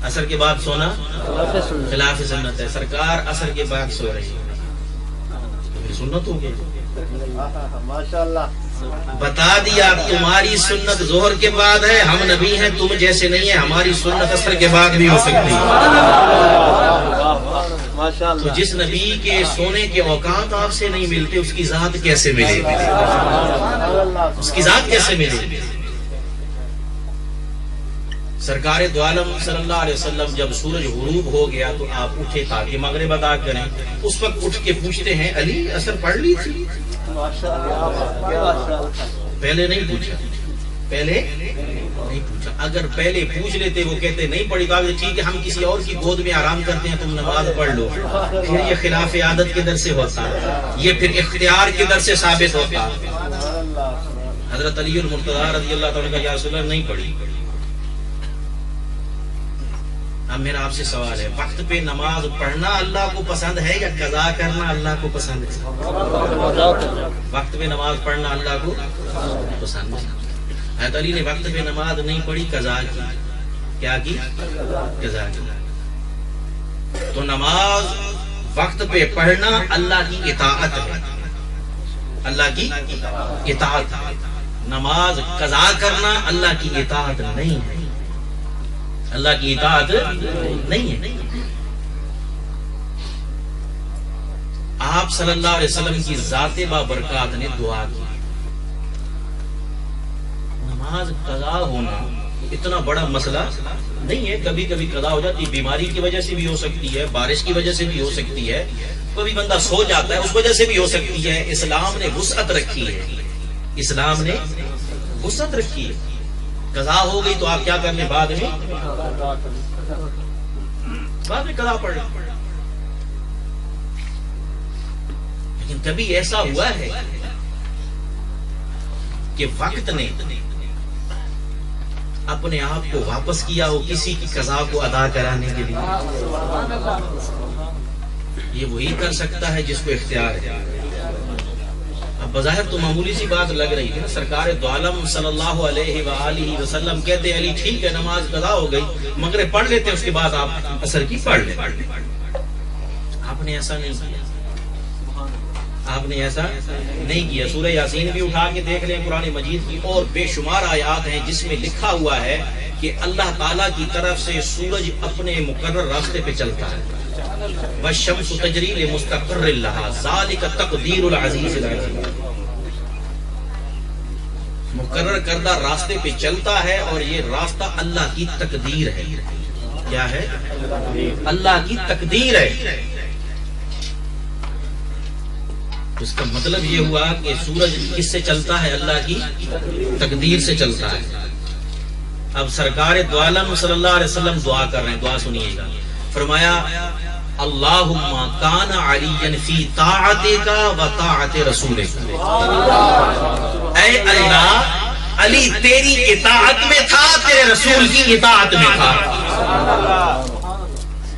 عصر کے بعد سونا خلاف سنت ہے. سرکار عصر کے بعد سو رہی ہے, سنت ہو گئی. ماشاءاللہ بتا دیا تمہاری سنت ظہر کے بعد ہے, ہم نبی ہیں تم جیسے نہیں ہیں, ہماری سنت عصر کے بعد بھی ہو سکتی ہے. تو جس نبی کے سونے کے اوقات آپ سے نہیں ملتے, اس کی ذات کیسے ملے گی؟ اس کی ذات کیسے ملے گی؟ سرکار دو عالم صلی اللہ علیہ وسلم جب سورج غروب ہو گیا تو آپ اٹھے تاکہ مغرب ادا کریں. اس وقت اٹھ کے پوچھتے ہیں علی عصر پڑھ لی تھی؟ پہلے نہیں پوچھا, پہلے نہیں پوچھا. اگر پہلے پوچھ لیتے, وہ کہتے نہیں پڑھی, تو ٹھیک ہے ہم کسی اور کی گود میں آرام کرتے ہیں, تم نماز پڑھ لو. پھر یہ خلاف عادت کے در سے ہوتا, یہ پھر اختیار کے در سے ثابت ہوتا. حضرت علی المرتضی رضی اللہ تعالیٰ کا یا رسول اللہ نہیں پڑھی. اب میرا آپ سے سوال ہے, وقت پہ نماز پڑھنا اللہ کو پسند ہے یا قضا کرنا اللہ کو پسند ہے؟ وقت پہ نماز پڑھنا اللہ کو پسند ہے. حضرت علی نے وقت پہ نماز نہیں پڑھی, قضا کی. کیا کی؟ قضا کی. تو نماز وقت پہ پڑھنا اللہ کی اطاعت ہے. اللہ کی اطاعت. نماز قضا کرنا اللہ کی اطاعت نہیں ہے. اللہ کی اطاعت نہیں ہے. آپ صلی اللہ علیہ وسلم کی ذات بابرکات نے دعا کی. نماز قضا ہونا اتنا بڑا مسئلہ نہیں ہے. کبھی کبھی قضا ہو جاتی ہے, بیماری کی وجہ سے بھی ہو سکتی ہے, بارش کی وجہ سے بھی ہو سکتی ہے, کبھی بندہ سو جاتا ہے اس وجہ سے بھی ہو سکتی ہے. اسلام نے وسعت رکھی ہے. اسلام نے وسعت رکھی ہے. قضا ہو گئی تو آپ کیا کرنے بعد میں قضا پڑھ لیں. لیکن کبھی ایسا ہوا ہے کہ وقت نے اپنے آپ کو واپس کیا ہو کسی کی قضا کو ادا کرانے کے لیے. یہ وہی کر سکتا ہے جس کو اختیار ہے. اب بظاہر تو معمولی سی بات لگ رہی ہے. سرکار دو عالم صلی اللہ علیہ وآلہ وسلم کہتے علی ٹھیک ہے نماز قضا ہو گئی, مغرب پڑھ لیتے اس کے بعد آپ عصر کی پڑھ لیں. آپ نے ایسا نہیں کیا. آپ نے ایسا نہیں کیا. سورہ یاسین بھی اٹھا کے دیکھ لیں قرآن مجید کی, اور بے شمار آیات ہیں جس میں لکھا ہوا ہے کہ اللہ تعالیٰ کی طرف سے سورج اپنے مقرر راستے پہ چلتا ہے. والشمس تجری لمستقر لہا ذالک تقدیر العزیز العلیم. مقرر کردہ راستے پہ چلتا ہے اور یہ راستہ اللہ کی تقدیر ہے. کیا ہے؟ اللہ کی تقدیر ہے. اس کا مطلب یہ ہوا کہ سورج کس سے چلتا ہے؟ اللہ کی تقدیر سے چلتا ہے. اب سرکار دو عالم صلی اللہ علیہ وسلم دعا کر رہے ہیں, دعا سنیے گا. فرمایا اللہم کان علی فی طاعتک و طاعت رسولک. اے اللہ, علی تیری اطاعت میں تھا, تیرے رسول کی اطاعت میں تھا.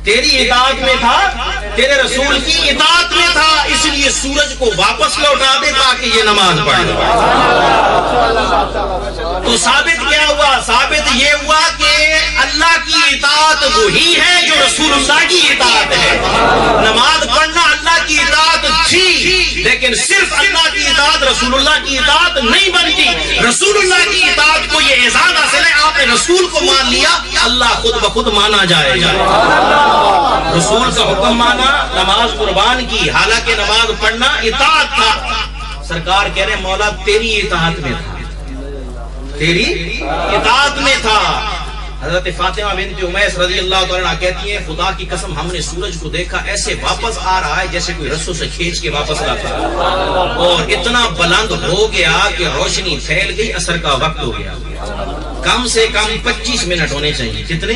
تیری اطاعت میں تھا, تیرے رسول کی اطاعت میں تھا, اس لیے سورج کو واپس لوٹا دے تاکہ یہ نماز پڑھ لے. تو ثابت کیا ہوا؟ ثابت یہ ہوا کہ اللہ کی اطاعت وہی ہے جو رسول اللہ کی اطاعت ہے. نماز پڑھنا اللہ کی اطاعت تھی, لیکن صرف اللہ کی اطاعت رسول اللہ کی اطاعت نہیں بنتی. رسول اللہ کی اطاعت کو یہ اعزاز حاصل ہے, آپ نے رسول کو مان لیا, اللہ خود بخود مانا جائے گا. رسول کا حکم مانا, نماز قربان کی, حالانکہ نماز پڑھنا اطاعت تھا. سرکار کہہ رہے مولا تیری اطاعت میں تھا, تیری اطاعت میں تھا. حضرت فاطمہ بنت امیس رضی اللہ تعالیٰ عنہ کہتی ہیں خدا کی قسم ہم نے سورج کو دیکھا ایسے واپس آ رہا ہے جیسے کوئی رسوں سے کھینچ کے واپس لاتا, اور اتنا بلند ہو گیا کہ روشنی پھیل گئی, عصر کا وقت ہو گیا. کم سے کم 25 منٹ ہونے چاہیے. کتنے؟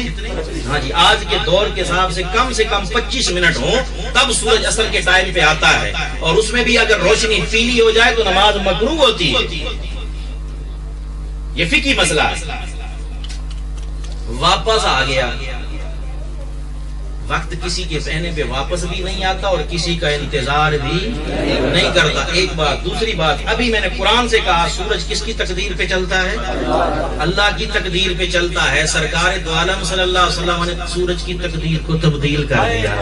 ہاں جی, آج کے دور کے حساب سے کم 25 منٹ ہوں تب سورج عصر کے ٹائم پہ آتا ہے, اور اس میں بھی اگر روشنی پیلی ہو جائے تو نماز مکروہ ہوتی ہے. یہ فقہی مسئلہ ہے. واپس آ گیا, وقت کسی کے کہنے پہ واپس بھی نہیں آتا اور کسی کا انتظار بھی نہیں کرتا. ایک بات. دوسری بات, ابھی میں نے قرآن سے کہا سورج کس کی تقدیر پہ چلتا ہے؟ اللہ کی تقدیر پہ چلتا ہے. سرکار دو عالم صلی اللہ علیہ وسلم نے سورج کی تقدیر کو تبدیل کر دیا.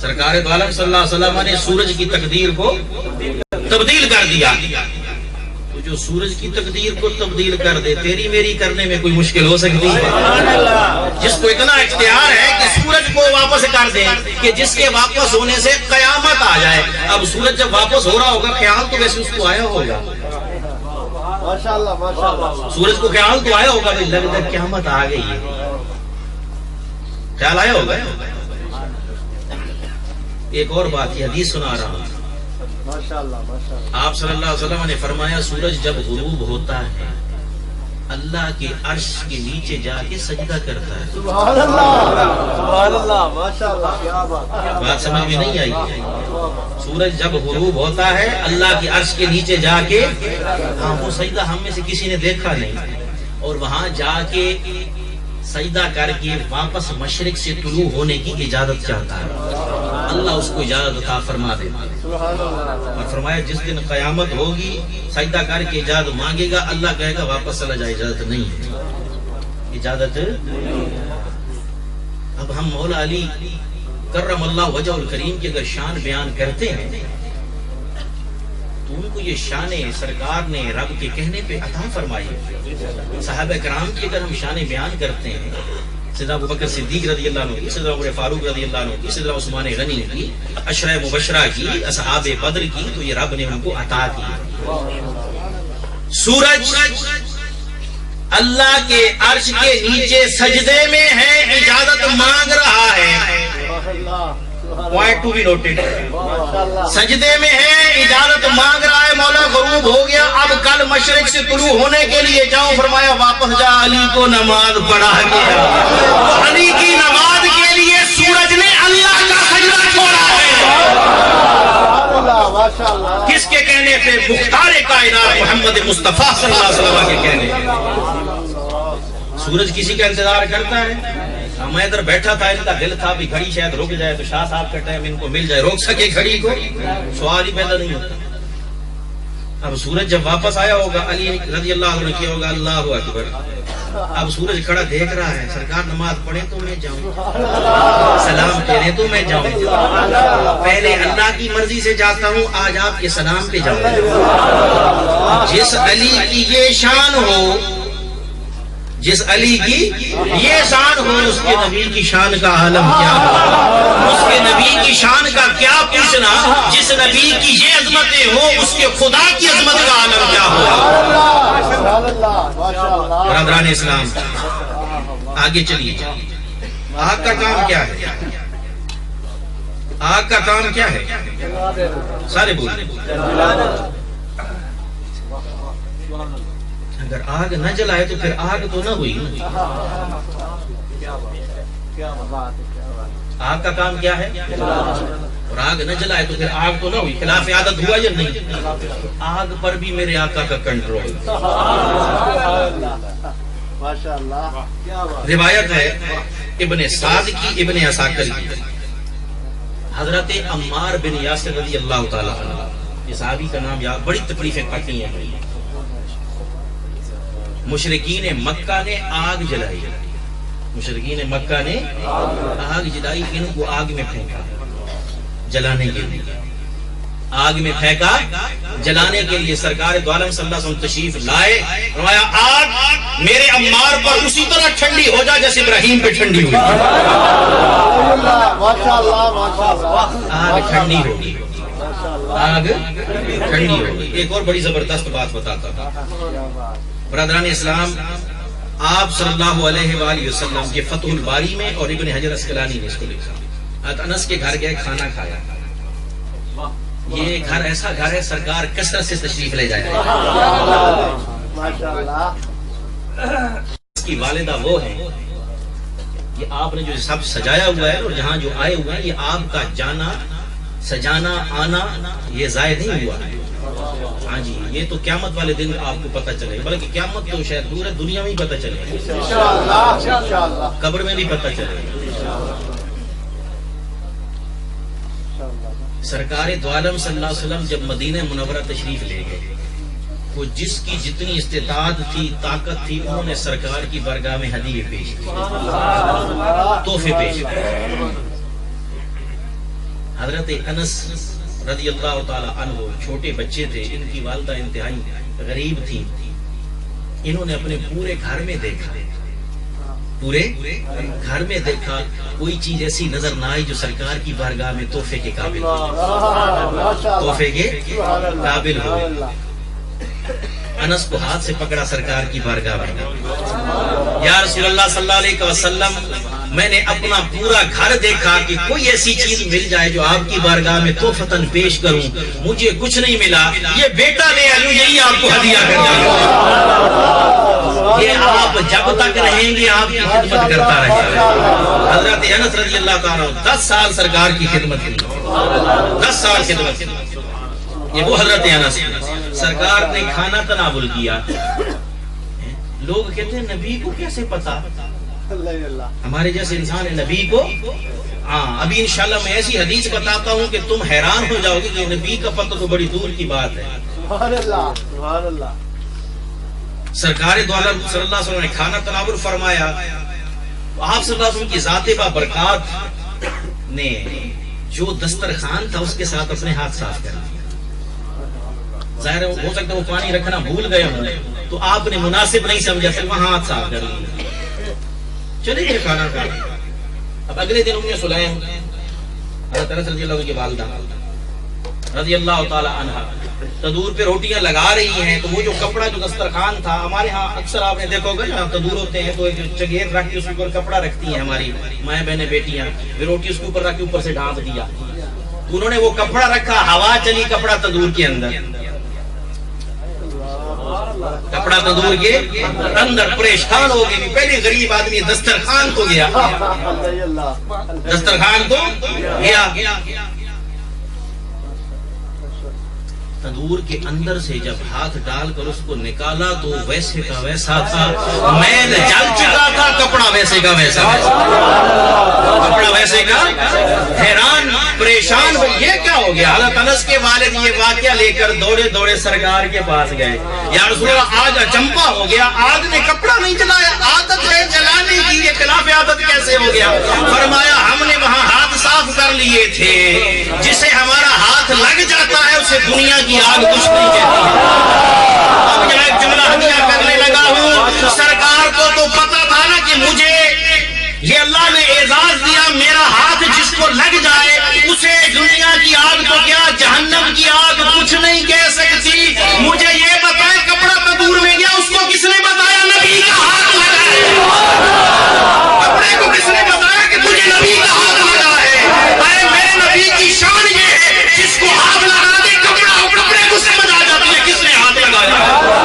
سرکار دو عالم صلی اللہ علیہ وسلم نے سورج کی تقدیر کو تبدیل کر دیا. جو سورج کی تقدیر کو تبدیل کر دے, تیری میری کرنے میں کوئی مشکل ہو سکتی ہے؟ جس کو اتنا اختیار ہے کہ سورج کو واپس کر دے, کہ جس کے واپس ہونے سے قیامت آ جائے. اب سورج جب واپس ہو رہا ہوگا خیال تو ویسے اس کو آیا ہوگا, سورج کو خیال تو آیا ہوگا بھائی لگ جائے قیامت آ گئی ہے, خیال آیا ہوگا. ایک اور بات, یہ حدیث سنا رہا ہوں. آپ صلی اللہ علیہ وسلم نے فرمایا سورج جب غروب ہوتا ہے اللہ کے عرش کے نیچے جا کے سجدہ کرتا ہے. سبحان اللہ, سبحان اللہ, ماشاءاللہ, کیا بات. بات سمجھ میں نہیں آئی؟ سورج جب غروب ہوتا ہے اللہ کے عرش کے نیچے جا کے, ہاں وہ سجدہ ہم میں سے کسی نے دیکھا نہیں, اور وہاں جا کے سجدہ کر کے واپس مشرق سے طلوع ہونے کی اجازت چاہتا ہے. اللہ اس کو اجازت عطا فرما دے. اور فرمایا جس دن قیامت ہوگی سجدہ کر کے اجازت مانگے گا, اللہ کہے گا واپس چلا جائے, اجازت نہیں ہے, اجازت. اب ہم مولا علی کرم اللہ وجہ الکریم کی اگر شان بیان کرتے ہیں تو ان کو یہ شان سرکار نے رب کے کہنے پہ عطا فرمائی ہے۔ صحابہ کرام کی اگر ہم شان بیان کرتے ہیں، سیدنا ابو بکر صدیق رضی اللہ عنہ کی، سیدنا عمر فاروق رضی اللہ عنہ کی، سیدنا عثمان غنی کی، عشرہ مبشرہ کی، اصحاب بدر کی، تو یہ رب نے ان کو عطا کی۔ سورج اللہ کے عرش کے نیچے سجدے میں ہے، اجازت مانگ رہا ہے۔ پوائنٹ ٹو بی نوٹڈ، سجدے میں ہے، اجازت مانگ رہا ہے، مولا غروب ہو گیا، اب کل مشرق سے طلوع ہونے کے لیے جاؤں، فرمایا واپس جا، علی کو نماز پڑھا گیا۔ تو علی کی نماز کے لیے سورج نے اللہ کا سجدہ چھوڑا ہے۔ کس کے کہنے پہ؟ مختار کائنات محمد مصطفیٰ صلی اللہ علیہ وسلم کے کہنے پہ۔ سورج کسی کا انتظار کرتا ہے؟ میں ادھر بیٹھا تھا، ان کا دل تھا بھی گھڑی شاید رک جائے تو شاہ صاحب کا ٹائم ان کو مل جائے، روک سکے گھڑی کو؟ سوال ہی پیدا نہیں ہوتا۔ اب سورج جب واپس آیا ہوگا، علی رضی اللہ عنہ نے کیا ہوگا اللہ اکبر، اب سورج کھڑا دیکھ رہا ہے، سرکار نماز پڑھے تو میں جاؤں، سلام پھیرے تو میں جاؤں، پہلے اللہ کی مرضی سے جاتا ہوں، آج آپ کے سلام پہ جاؤں۔ جس علی کی یہ شان ہو، جس علی کی یہ شان ہو، اس کے نبی کی شان کا عالم کیا ہو، اس کے نبی کی شان کا کیا پوچھنا، جس نبی کی یہ عظمتیں ہو، اس کے خدا کی عظمت کا عالم کیا ہو۔ برادران اسلام، آگے چلیے۔ آگ کا کام کیا ہے؟ آگ کا کام کیا ہے؟ سارے بولیں۔ اگر آگ نہ جلائے تو پھر آگ تو نہ ہوئی۔ آگ کا کام کیا ہے؟ اور آگ نہ جلائے تو پھر آگ تو نہ ہوئی۔ خلاف عادت ہوا یا نہیں؟ آگ پر بھی میرے آقا کا کنٹرول۔ روایت ہے ابن سعد کی، ابن عساکر کی، حضرت عمار بن یاسر رضی اللہ تعالیٰ عنہ، یہ صحابی کا نام یاد، بڑی تکلیفیں کٹی ہیں۔ مشرکین مکہ نے آگ جلائی، مشرکین مکہ نے آگ جلائی، ان کو آگ میں پھینکا جلانے کے لیے، آگ میں پھینکا جلانے کے لیے۔ سرکار دو عالم صلی اللہ علیہ وسلم تشریف لائے، فرمایا آگ میرے عمار پر اسی طرح ٹھنڈی ہو جا جیسے ابراہیم پہ ٹھنڈی ہوئی۔ آگ ٹھنڈی ہوگی، آگ ٹھنڈی ہوگی۔ ایک اور بڑی زبردست بات بتاتا تھا برادران اسلام، آپ صلی اللہ علیہ وآلہ وسلم کے فتح الباری میں، اور ابن حجر اسقلانی نے اس کو لکھا، انس کے گھر گئے، کھانا کھایا۔ یہ گھر ایسا گھر ہے سرکار کثرت سے تشریف لے جائے۔ اس کی والدہ وہ ہے، یہ آپ نے جو سب سجایا ہوا ہے اور جہاں جو آئے ہوئے ہیں، یہ آپ کا جانا، سجانا، آنا یہ ضائع نہیں ہوا ہے۔ ہاں جی، یہ تو قیامت والے دن آپ کو پتہ چلے، بلکہ قیامت تو شاید دور ہے، دنیا میں ہی پتہ چلے، قبر میں بھی پتہ چلے۔ سرکار دو عالم صلی اللہ علیہ وسلم جب مدینہ منورہ تشریف لے گئے، وہ جس کی جتنی استطاعت تھی، طاقت تھی، انہوں نے سرکار کی بارگاہ میں ہدیے پیش کی، تحفے پیش کیے۔ حضرت انس رضی اللہ تعالی عنہ چھوٹے بچے تھے، ان کی والدہ انتہائی غریب تھی، انہوں نے اپنے پورے گھر میں دیکھا، پورے گھر میں دیکھا، کوئی چیز ایسی نظر نہ آئی جو سرکار کی بارگاہ میں تحفے کے قابل ہو، تحفے کے قابل ہو۔ انس کو ہاتھ سے پکڑا سرکار کی بارگاہ میں، یا رسول اللہ صلی اللہ علیہ وسلم، میں نے اپنا پورا گھر دیکھا کہ کوئی ایسی چیز مل جائے جو آپ کی بارگاہ میں تحفتاً پیش کروں، مجھے کچھ نہیں ملا، یہ بیٹا لے آئوں، یہی آپ کو ہدیہ کرنا ہے، یہ آپ جب تک رہیں گے آپ کی خدمت کرتا رہے گا۔ حضرت انس رضی اللہ تعالیٰ 10 سال سرکار کی خدمت کی، 10 سال خدمت کی۔ یہ وہ حضرت انس، سرکار نے کھانا تناول کیا، لوگ کہتے ہیں نبی کو کیسے پتا؟ ہمارے جیسے انسان ہے، نبی کو ہاں، ابھی انشاءاللہ میں ایسی حدیث بتاتا ہوں کہ تم حیران ہو جاؤ گے کہ نبی کا پتہ تو بڑی دور کی بات ہے۔ سرکار دو عالم صلی اللہ علیہ وسلم نے کھانا تناول فرمایا، آپ صلی اللہ علیہ وسلم کی ذات بابرکات نے جو دسترخوان تھا اس کے ساتھ اپنے ہاتھ صاف کر دیا، ظاہر ہو سکتا ہے وہ پانی رکھنا بھول گئے ہوں تو آپ نے مناسب نہیں سمجھا پھر وہاں ہاتھ صاف کر لیا چلے گئے کھانا کھانے. اب اگلے دن ام سلیم حضرت انس رضی اللہ عنہ کی والدہ رضی اللہ تعالی عنہ تندور پہ روٹیاں لگا رہی ہیں تو وہ جو کپڑا جو دسترخوان تھا ہمارے ہاں اکثر آپ نے دیکھا ہوگا جہاں تندور ہوتے ہیں تو ایک چگیر رکھ کے اس کے اوپر کپڑا رکھتی ہیں ہماری مائیں بہنیں بیٹیاں پھر روٹی اس کے اوپر رکھ کے اوپر سے ڈھانپ دیا. انہوں نے وہ کپڑا رکھا ہوا چلی کپڑا تندور کے اندر کپڑا تندور کے اندر پریشان ہو گئی. پہلے غریب آدمی دسترخوان کو گیا دسترخوان کو گیا تندور کے اندر سے جب ہاتھ ڈال کر اس کو نکالا تو ویسے کا ویسا تھا میل جل چکا تھا کپڑا ویسے کا ویسا کپڑا ویسے کا. حیران پریشان یہ کیا ہو گیا. حضرت انس کے والد یہ واقعہ لے کر دوڑے دوڑے سرکار کے پاس گئے. یا رسول اللہ آج اچمبا ہو گیا آج نے کپڑا نہیں جلایا عادت ہے جلانے کی یہ خلاف عادت کیسے ہو گیا. فرمایا ہم نے وہاں ہاتھ صاف کر لیے تھے جسے ہمارا ہاتھ لگ جاتا ہے اسے دنیا کی آگ کچھ نہیں کہتی ہے. اب یہاں ایک جملہ ہدیہ کرنے لگا ہوں سرکار کو تو پتا تھا نا کہ مجھے یہ اللہ نے اعزاز دیا میرا ہاتھ جس کو لگ جائے اسے دنیا کی آگ تو کیا جہنم کی آگ کچھ نہیں کہہ سکتی. مجھے یہ بتائے کپڑا تندور میں گیا اس کو کس نے بتایا نبی کا ہاتھ لگا ہے. کپڑے کو کس نے بتایا کہ مجھے نبی کا ہاتھ لگا ہے. ارے میرے نبی کی شان یہ ہے جس کو ہاتھ لگا دے کپڑے کو سمجھ آ جاتی ہے کس نے ہاتھ لگایا.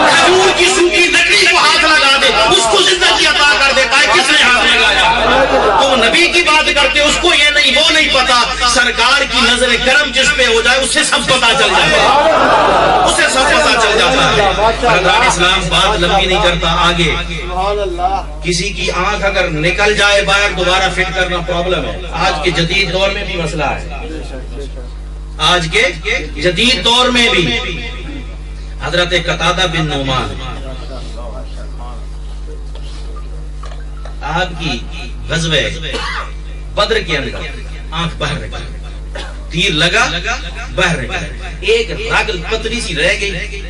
کھجور کی سوکھی لکڑی کو ہاتھ لگا دے اس کو زندگی عطا کر دیتا ہے کس نے ہاتھ لگایا. تو نبی کی بات کرتے اس کو یہ نہیں وہ نہیں پتا. سرکار کی نظر کرم جس پہ ہو جائے اسے سب پتا چل جاتا ہے اسے سب پتا چل جاتا ہے. حضرت اسلام بات لمبی نہیں کرتا آگے. کسی کی آنکھ اگر نکل جائے باہر دوبارہ فٹ کرنا پرابلم ہے. آج کے جدید دور میں بھی مسئلہ ہے. آج کے جدید دور میں بھی حضرت قتادہ بن نعمان آپ کی غزوہ بدر کے اندر آنکھ باہر نکل تیر لگا باہر نکل ایک رگ پتلی سی رہ گئی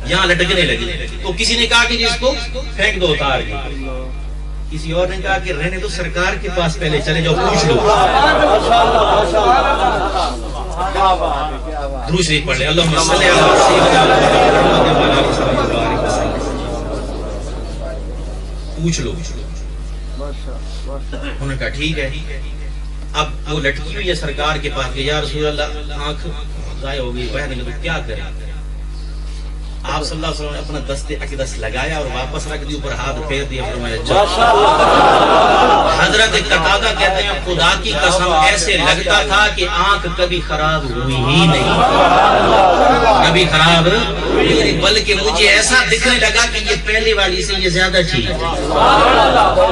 یہاں لٹکنے لگی تو کسی نے کہا کہ اس کو پھینک دو اتار کے. کسی اور نے کہا کہ رہنے دو سرکار کے پاس پہلے چلے جاؤ پوچھ لو. درود شریف پڑھ لیں اللہم صلی علی سیدنا پوچھ لو. انہوں نے کہا ٹھیک ہے. اب وہ لٹکی ہوئی ہے سرکار کے پاس کہ یا رسول اللہ آنکھ ضائع ہو گئی باہر نکل کیا کریں. آپ صلی اللہ علیہ وسلم نے اپنا دست اقدس لگایا اور واپس رکھ دی اوپر ہاتھ پھیر دیا فرمایا جا. حضرت قتادہ کہتے ہیں خدا کی قسم ایسے لگتا تھا کہ آنکھ کبھی خراب ہوئی ہی نہیں کبھی خراب نہیں بلکہ مجھے ایسا دکھنے لگا کہ یہ پہلے والی سے یہ زیادہ ٹھیک ہے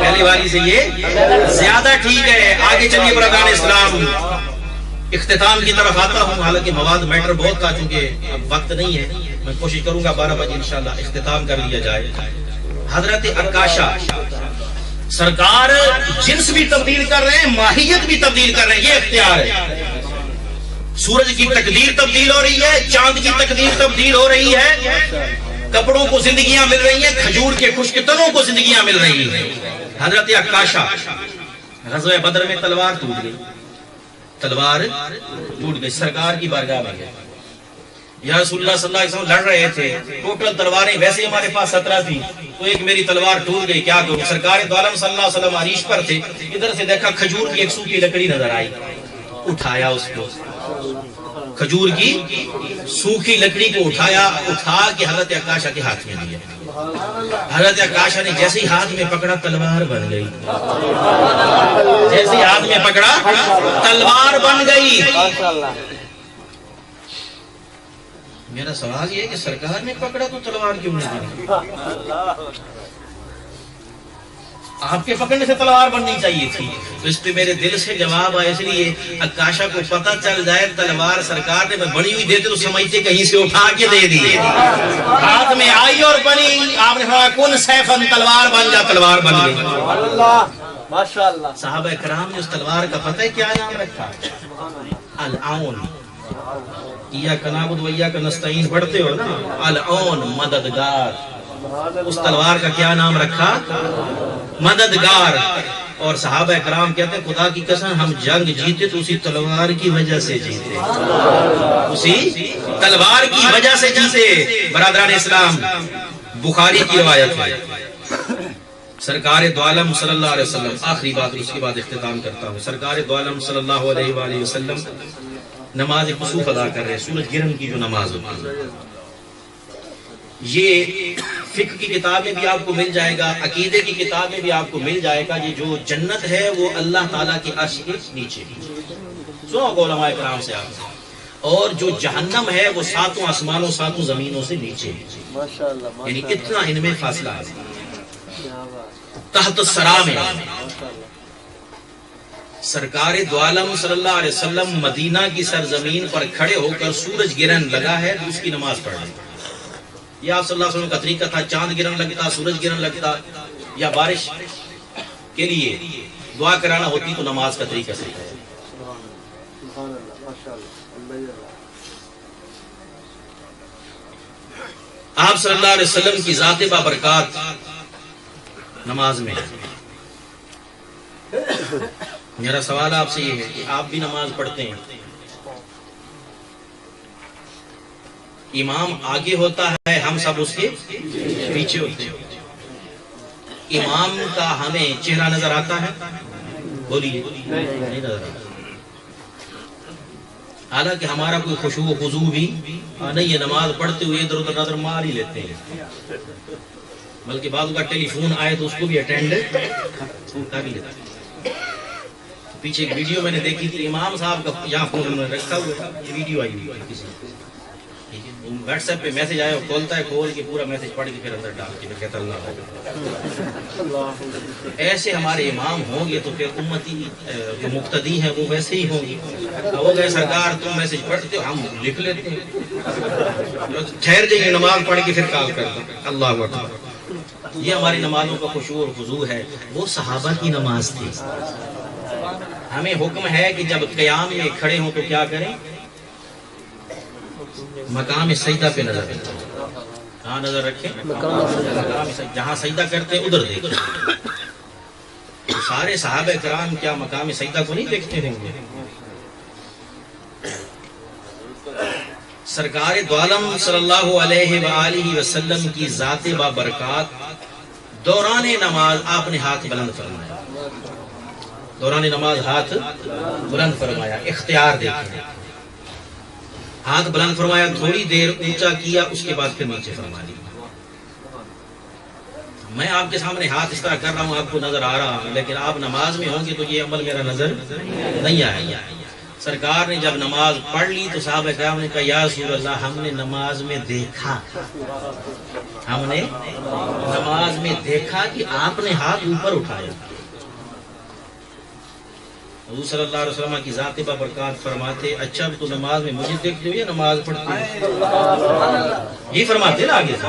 پہلے والی سے یہ زیادہ ٹھیک ہے. آگے چلیے برادران اسلام اختتام کی طرف آتا ہوں. حالانکہ مواد میٹر بہت تھا چونکہ اب وقت نہیں ہے میں کوشش کروں گا 12 بجے انشاءاللہ اختتام کر لیا جائے. حضرت عکاشہ سرکار جنس بھی تبدیل کر رہے ہیں ماہیت بھی تبدیل کر رہے ہیں یہ اختیار ہے. سورج کی تقدیر تبدیل ہو رہی ہے چاند کی تقدیر تبدیل ہو رہی ہے کپڑوں کو زندگیاں مل رہی ہیں کھجور کے خشک تنوں کو زندگیاں مل رہی ہیں. حضرت عکاشہ غزوہ بدر میں تلوار ٹوٹ گئی سرکار کی بارگاہ میں گئے. یا رسول اللہ صلی اللہ علیہ وسلم لڑ رہے تھے ٹوٹل تلواریں ویسے ہی ہمارے پاس 17 تھی تو ایک میری تلوار ٹوٹ گئی کیا کروں. سرکار دو عالم صلی اللہ علیہ وسلم عریش پر تھے ادھر سے دیکھا کھجور کی ایک سوکھی لکڑی نظر آئی اٹھایا اس کو کھجور کی سوکھی لکڑی کو اٹھا کے حضرت عکاشہ کے ہاتھ میں دیا. حضرت عکاشہ نے جیسے ہی ہاتھ میں پکڑا تلوار بن گئی جیسے ہاتھ میں پکڑا تلوار بن گئی. میرا سوال یہ ہے کہ سرکار نے پکڑا تو تلوار کیوں نہیں بنی. آپ کے پکڑنے سے تلوار بننی چاہیے تھی. تو اس پہ میرے دل سے جواب آیا اس لیے عکاشہ کو پتہ چل جائے تلوار سرکار نے بنی ہوئی دیتے تو سمجھتے کہیں سے اٹھا کے دے دی ہاتھ میں آئی اور بنی. آپ نے فرمایا کن سیفن تلوار بن جا تلوار بن گئی. ماشاءاللہ. صحابہ کرام نے اس تلوار کا پتہ ہے کیا نام رکھا العون ایاک نعبد و ایاک نستعین پڑھتے ہو نا، العون مددگار، اس تلوار کا کیا نام رکھا؟ مددگار۔ اور صحابہ کرام کہتے ہیں خدا کی قسم ہم جنگ جیتے تو اسی تلوار کی وجہ سے جیتے، اسی تلوار کی وجہ سے جیتے۔ برادران اسلام، بخاری کی روایت ہے، سرکار دو عالم صلی اللہ علیہ وسلم، آخری بات اس کے بعد اختتام کرتا ہوں، سرکار دو عالم صلی اللہ علیہ وآلہ وسلم نماز کسوف ادا کر رہے ہیں، سورج گرہن کی جو نماز ہوتی ہے۔ یہ فقہ کی کتاب میں بھی آپ کو مل جائے گا، عقیدے کی کتاب میں بھی آپ کو مل جائے گا، یہ جو جنت ہے وہ اللہ تعالیٰ کے عرش کے نیچے، سنو علماء کرام سے آپ، اور جو جہنم ہے وہ ساتوں آسمانوں ساتوں زمینوں سے نیچے ہے، یعنی اتنا ان میں فاصلہ ہے، تحت الثری میں۔ سرکار دو عالم صلی اللہ علیہ وسلم مدینہ کی سرزمین پر کھڑے ہو کر سورج گرہن لگا ہے تو اس کی نماز پڑھ رہے ہیں۔ یہ آپ صلی اللہ علیہ وسلم کا طریقہ تھا، چاند گرہن لگتا، سورج گرہن لگتا، یا بارش کے لیے دعا کرانا ہوتی تو نماز کا طریقہ صحیح ہے۔ آپ صلی اللہ علیہ وسلم کی ذات بابرکات نماز میں۔ میرا سوال آپ سے یہ ہے کہ آپ بھی نماز پڑھتے ہیں، امام آگے ہوتا ہے، ہم سب اس کے پیچھے ہوتے ہیں، امام کا ہمیں چہرہ نظر آتا ہے؟ بولیے، نہیں نظر آتا۔ حالانکہ ہمارا کوئی خشوع و خضوع بھی نہیں ہے، نماز پڑھتے ہوئے ادھر ادھر نظر مار ہی لیتے ہیں، بلکہ بعض کا ٹیلی فون آئے تو اس کو بھی اٹینڈ کر لیتے ہیں۔ پیچھے ایک ویڈیو میں نے دیکھی تھی، امام صاحب کا یہاں فون میں رکھا ہوا ہے، یہ ویڈیو آئی ہوئی ہے کسی واٹس ایپ پہ میسج آیا، کھولتا ہے، کھول کے پورا میسج پڑھ کے پھر اندر ڈال کے پھر کہتا اللہ۔ ایسے ہمارے امام ہوں گے تو پھر امتی جو مقتدی ہیں وہ ویسے ہی ہوں گے، وہ کہے سرکار تم میسج پڑھتے ہو، ہم لکھ لیتے ہیں، ٹھہر جائیے نماز پڑھ کے پھر کال کرتا ہوں۔ اللہ اکبر۔ یہ ہماری نمازوں کا خشوع اور خضوع ہے، وہ صحابہ کی نماز تھی۔ ہمیں حکم ہے کہ جب قیام میں کھڑے ہوں تو کیا کریں؟ مقام سجدہ پہ نظر رکھیں۔ کہاں نظر رکھیں؟ مقام سجدہ، جہاں سجدہ کرتے ہیں ادھر دیکھیں۔ سارے صحابہ کرام کیا مقام سجدہ کو نہیں دیکھتے ہوں گے؟ سرکار دو عالم صلی اللہ علیہ وآلہ وسلم کی ذات بابرکات دوران نماز آپ نے ہاتھ بلند فرمایا، دوران نماز ہاتھ بلند فرمایا، اختیار دیکھیں، ہاتھ بلند فرمایا، تھوڑی دیر اونچا کیا، اس کے بعد پھر نیچے فرما لیا۔ میں آپ کے سامنے ہاتھ اس طرح کر رہا ہوں، آپ کو نظر آ رہا ہوں، لیکن آپ نماز میں ہوں گے تو یہ عمل میرا نظر نہیں آئے گا۔ سرکار نے جب نماز پڑھ لی تو صحابہ کرام نے کہا یا رسول اللہ ہم نے نماز میں دیکھا، ہم نے نماز میں دیکھا کہ آپ نے ہاتھ اوپر اٹھایا۔ حضور صلی اللہ علیہ وسلم کی ذات بابرکات فرماتے اچھا تو نماز میں مجھے دیکھتے ہو یا نماز پڑھتے ہو؟ یہ فرماتے نا آگے سے۔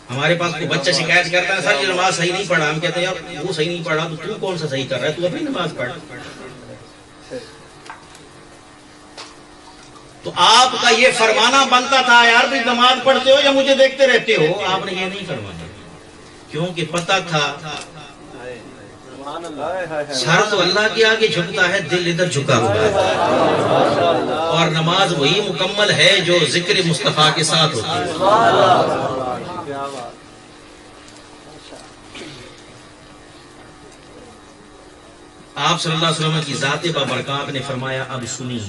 ہمارے پاس کوئی بچہ شکایت کرتا ہے سر یہ نماز صحیح نہیں پڑھا، ہم کہتے ہیں یار وہ صحیح نہیں پڑھا تو کون سا صحیح کر رہا ہے، تو اپنی نماز پڑھ۔ تو آپ کا یہ فرمانا بنتا تھا یار بھی نماز پڑھتے ہو یا مجھے دیکھتے رہتے ہو، آپ نے یہ نہیں فرمایا، کیونکہ پتہ تھا سر تو اللہ کے آگے جھکتا ہے، دل ادھر جھکا ہوا ہے، اور نماز وہی مکمل ہے جو ذکر مصطفیٰ کے ساتھ ہوتی ہے۔ آپ صلی اللہ علیہ وسلم کی ذات بابرکات نے فرمایا اب سنی،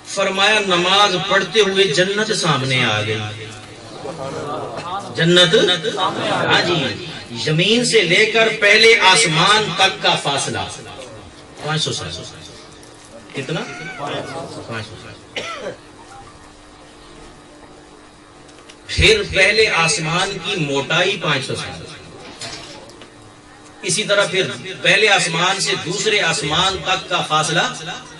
فرمایا نماز پڑھتے ہوئے جنت سامنے آ گئی، جنت، ہاں جی، زمین سے لے کر پہلے آسمان تک کا فاصلہ 500 سال، کتنا؟ 500 سال۔ پھر پہلے آسمان کی موٹائی 500 سال، اسی طرح پھر پہلے آسمان سے دوسرے آسمان تک کا فاصلہ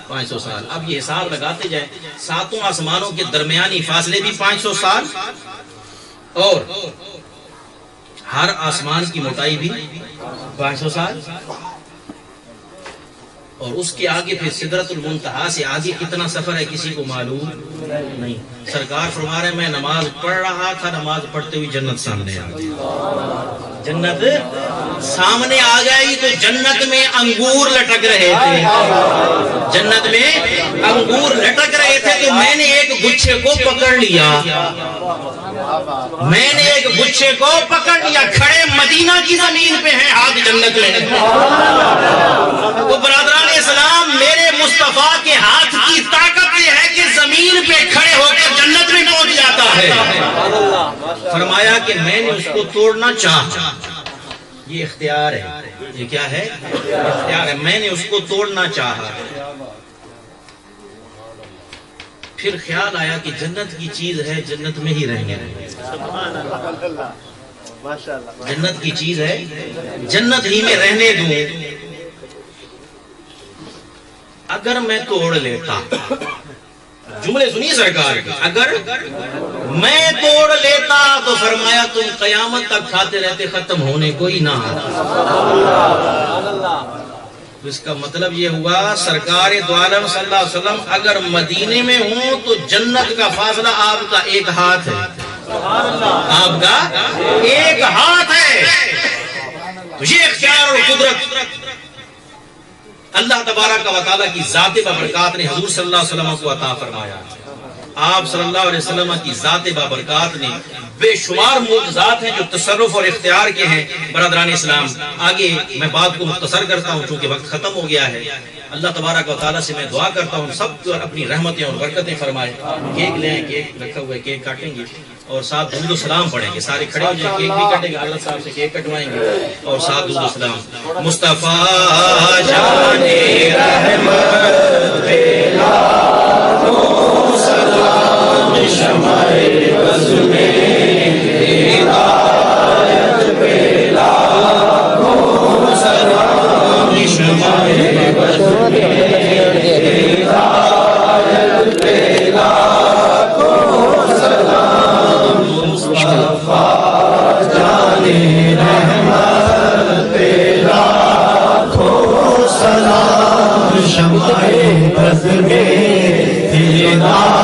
500 سال۔ اب یہ حساب لگاتے جائیں، ساتوں آسمانوں کے درمیانی فاصلے بھی 500 سال، اور ہر آسمان کی موٹائی بھی 500 سال، اور اس کے آگے پھر سدرۃ المنتہا سے آگے کتنا سفر ہے کسی کو معلوم نہیں. سرکار فرما رہے میں نماز پڑھ رہا تھا, نماز پڑھتے ہوئی جنت سامنے آ گئی. جنت سامنے آ گئی تو جنت میں انگور لٹک رہے تھے, جنت میں انگور لٹک رہے تھے. تو میں نے ایک گچھے کو پکڑ لیا, میں نے ایک گچھے کو پکڑ لیا. کھڑے مدینہ کی زمین پہ ہیں, ہاتھ جنت میں. تو برادران اسلام, میرے مصطفیٰ کے ہاتھ کی طاقت یہ ہے کہ زمین پہ کھڑے ہو کر جنت میں پہنچ جاتا ہے. فرمایا کہ میں نے اس کو توڑنا چاہا, یہ اختیار ہے. یہ کیا ہے؟ اختیار ہے. میں نے اس کو توڑنا چاہا. پھر خیال آیا کہ جنت کی چیز ہے, جنت میں ہی رہیں گے. جنت کی چیز ہے, جنت ہی میں رہنے دوں. اگر میں توڑ لیتا, جملے سنیے سرکار کی, اگر میں توڑ لیتا تو فرمایا تم قیامت تک کھاتے رہتے, ختم ہونے کو ہی نہ آتا. اس کا مطلب یہ ہوا سرکار دو عالم صلی اللہ علیہ وسلم اگر مدینے میں ہوں تو جنت کا فاصلہ آپ کا ایک ہاتھ ہے, آپ کا ایک ہاتھ ہے. تو یہ اختیار اور قدرت اللہ تبارک و تعالیٰ کی ذات بابرکات نے حضور صلی اللہ علیہ وسلم کو عطا فرمایا. آپ صلی اللہ علیہ وسلم کی ذات بابرکات نے بے شمار معجزات ہیں جو تصرف اور اختیار کے ہیں. برادران اسلام, آگے میں بات کو مختصر کرتا ہوں چونکہ وقت ختم ہو گیا ہے. اللہ تبارک و تعالیٰ سے میں دعا کرتا ہوں سب کو اپنی رحمتیں اور برکتیں فرمائے. کیک لیں, کیک رکھا ہوا ہے, کیک کاٹیں گے اور ساتھ درود و سلام پڑھیں گے. سارے کھڑے ہو جائیں, کیک بھی کاٹیں گے, اللہ صاحب سے کیک کٹوائیں گے اور ساتھ درود و سلام. مصطفیٰ جان رحمت سلام شمع بز میں ہدایت پہ لاکھوں سلام. شمع بز میں ہدایت پہ لاکھوں سلام. مصطفیٰ جان رحمت پہ لاکھوں سلام. شمع بز میں ہدایت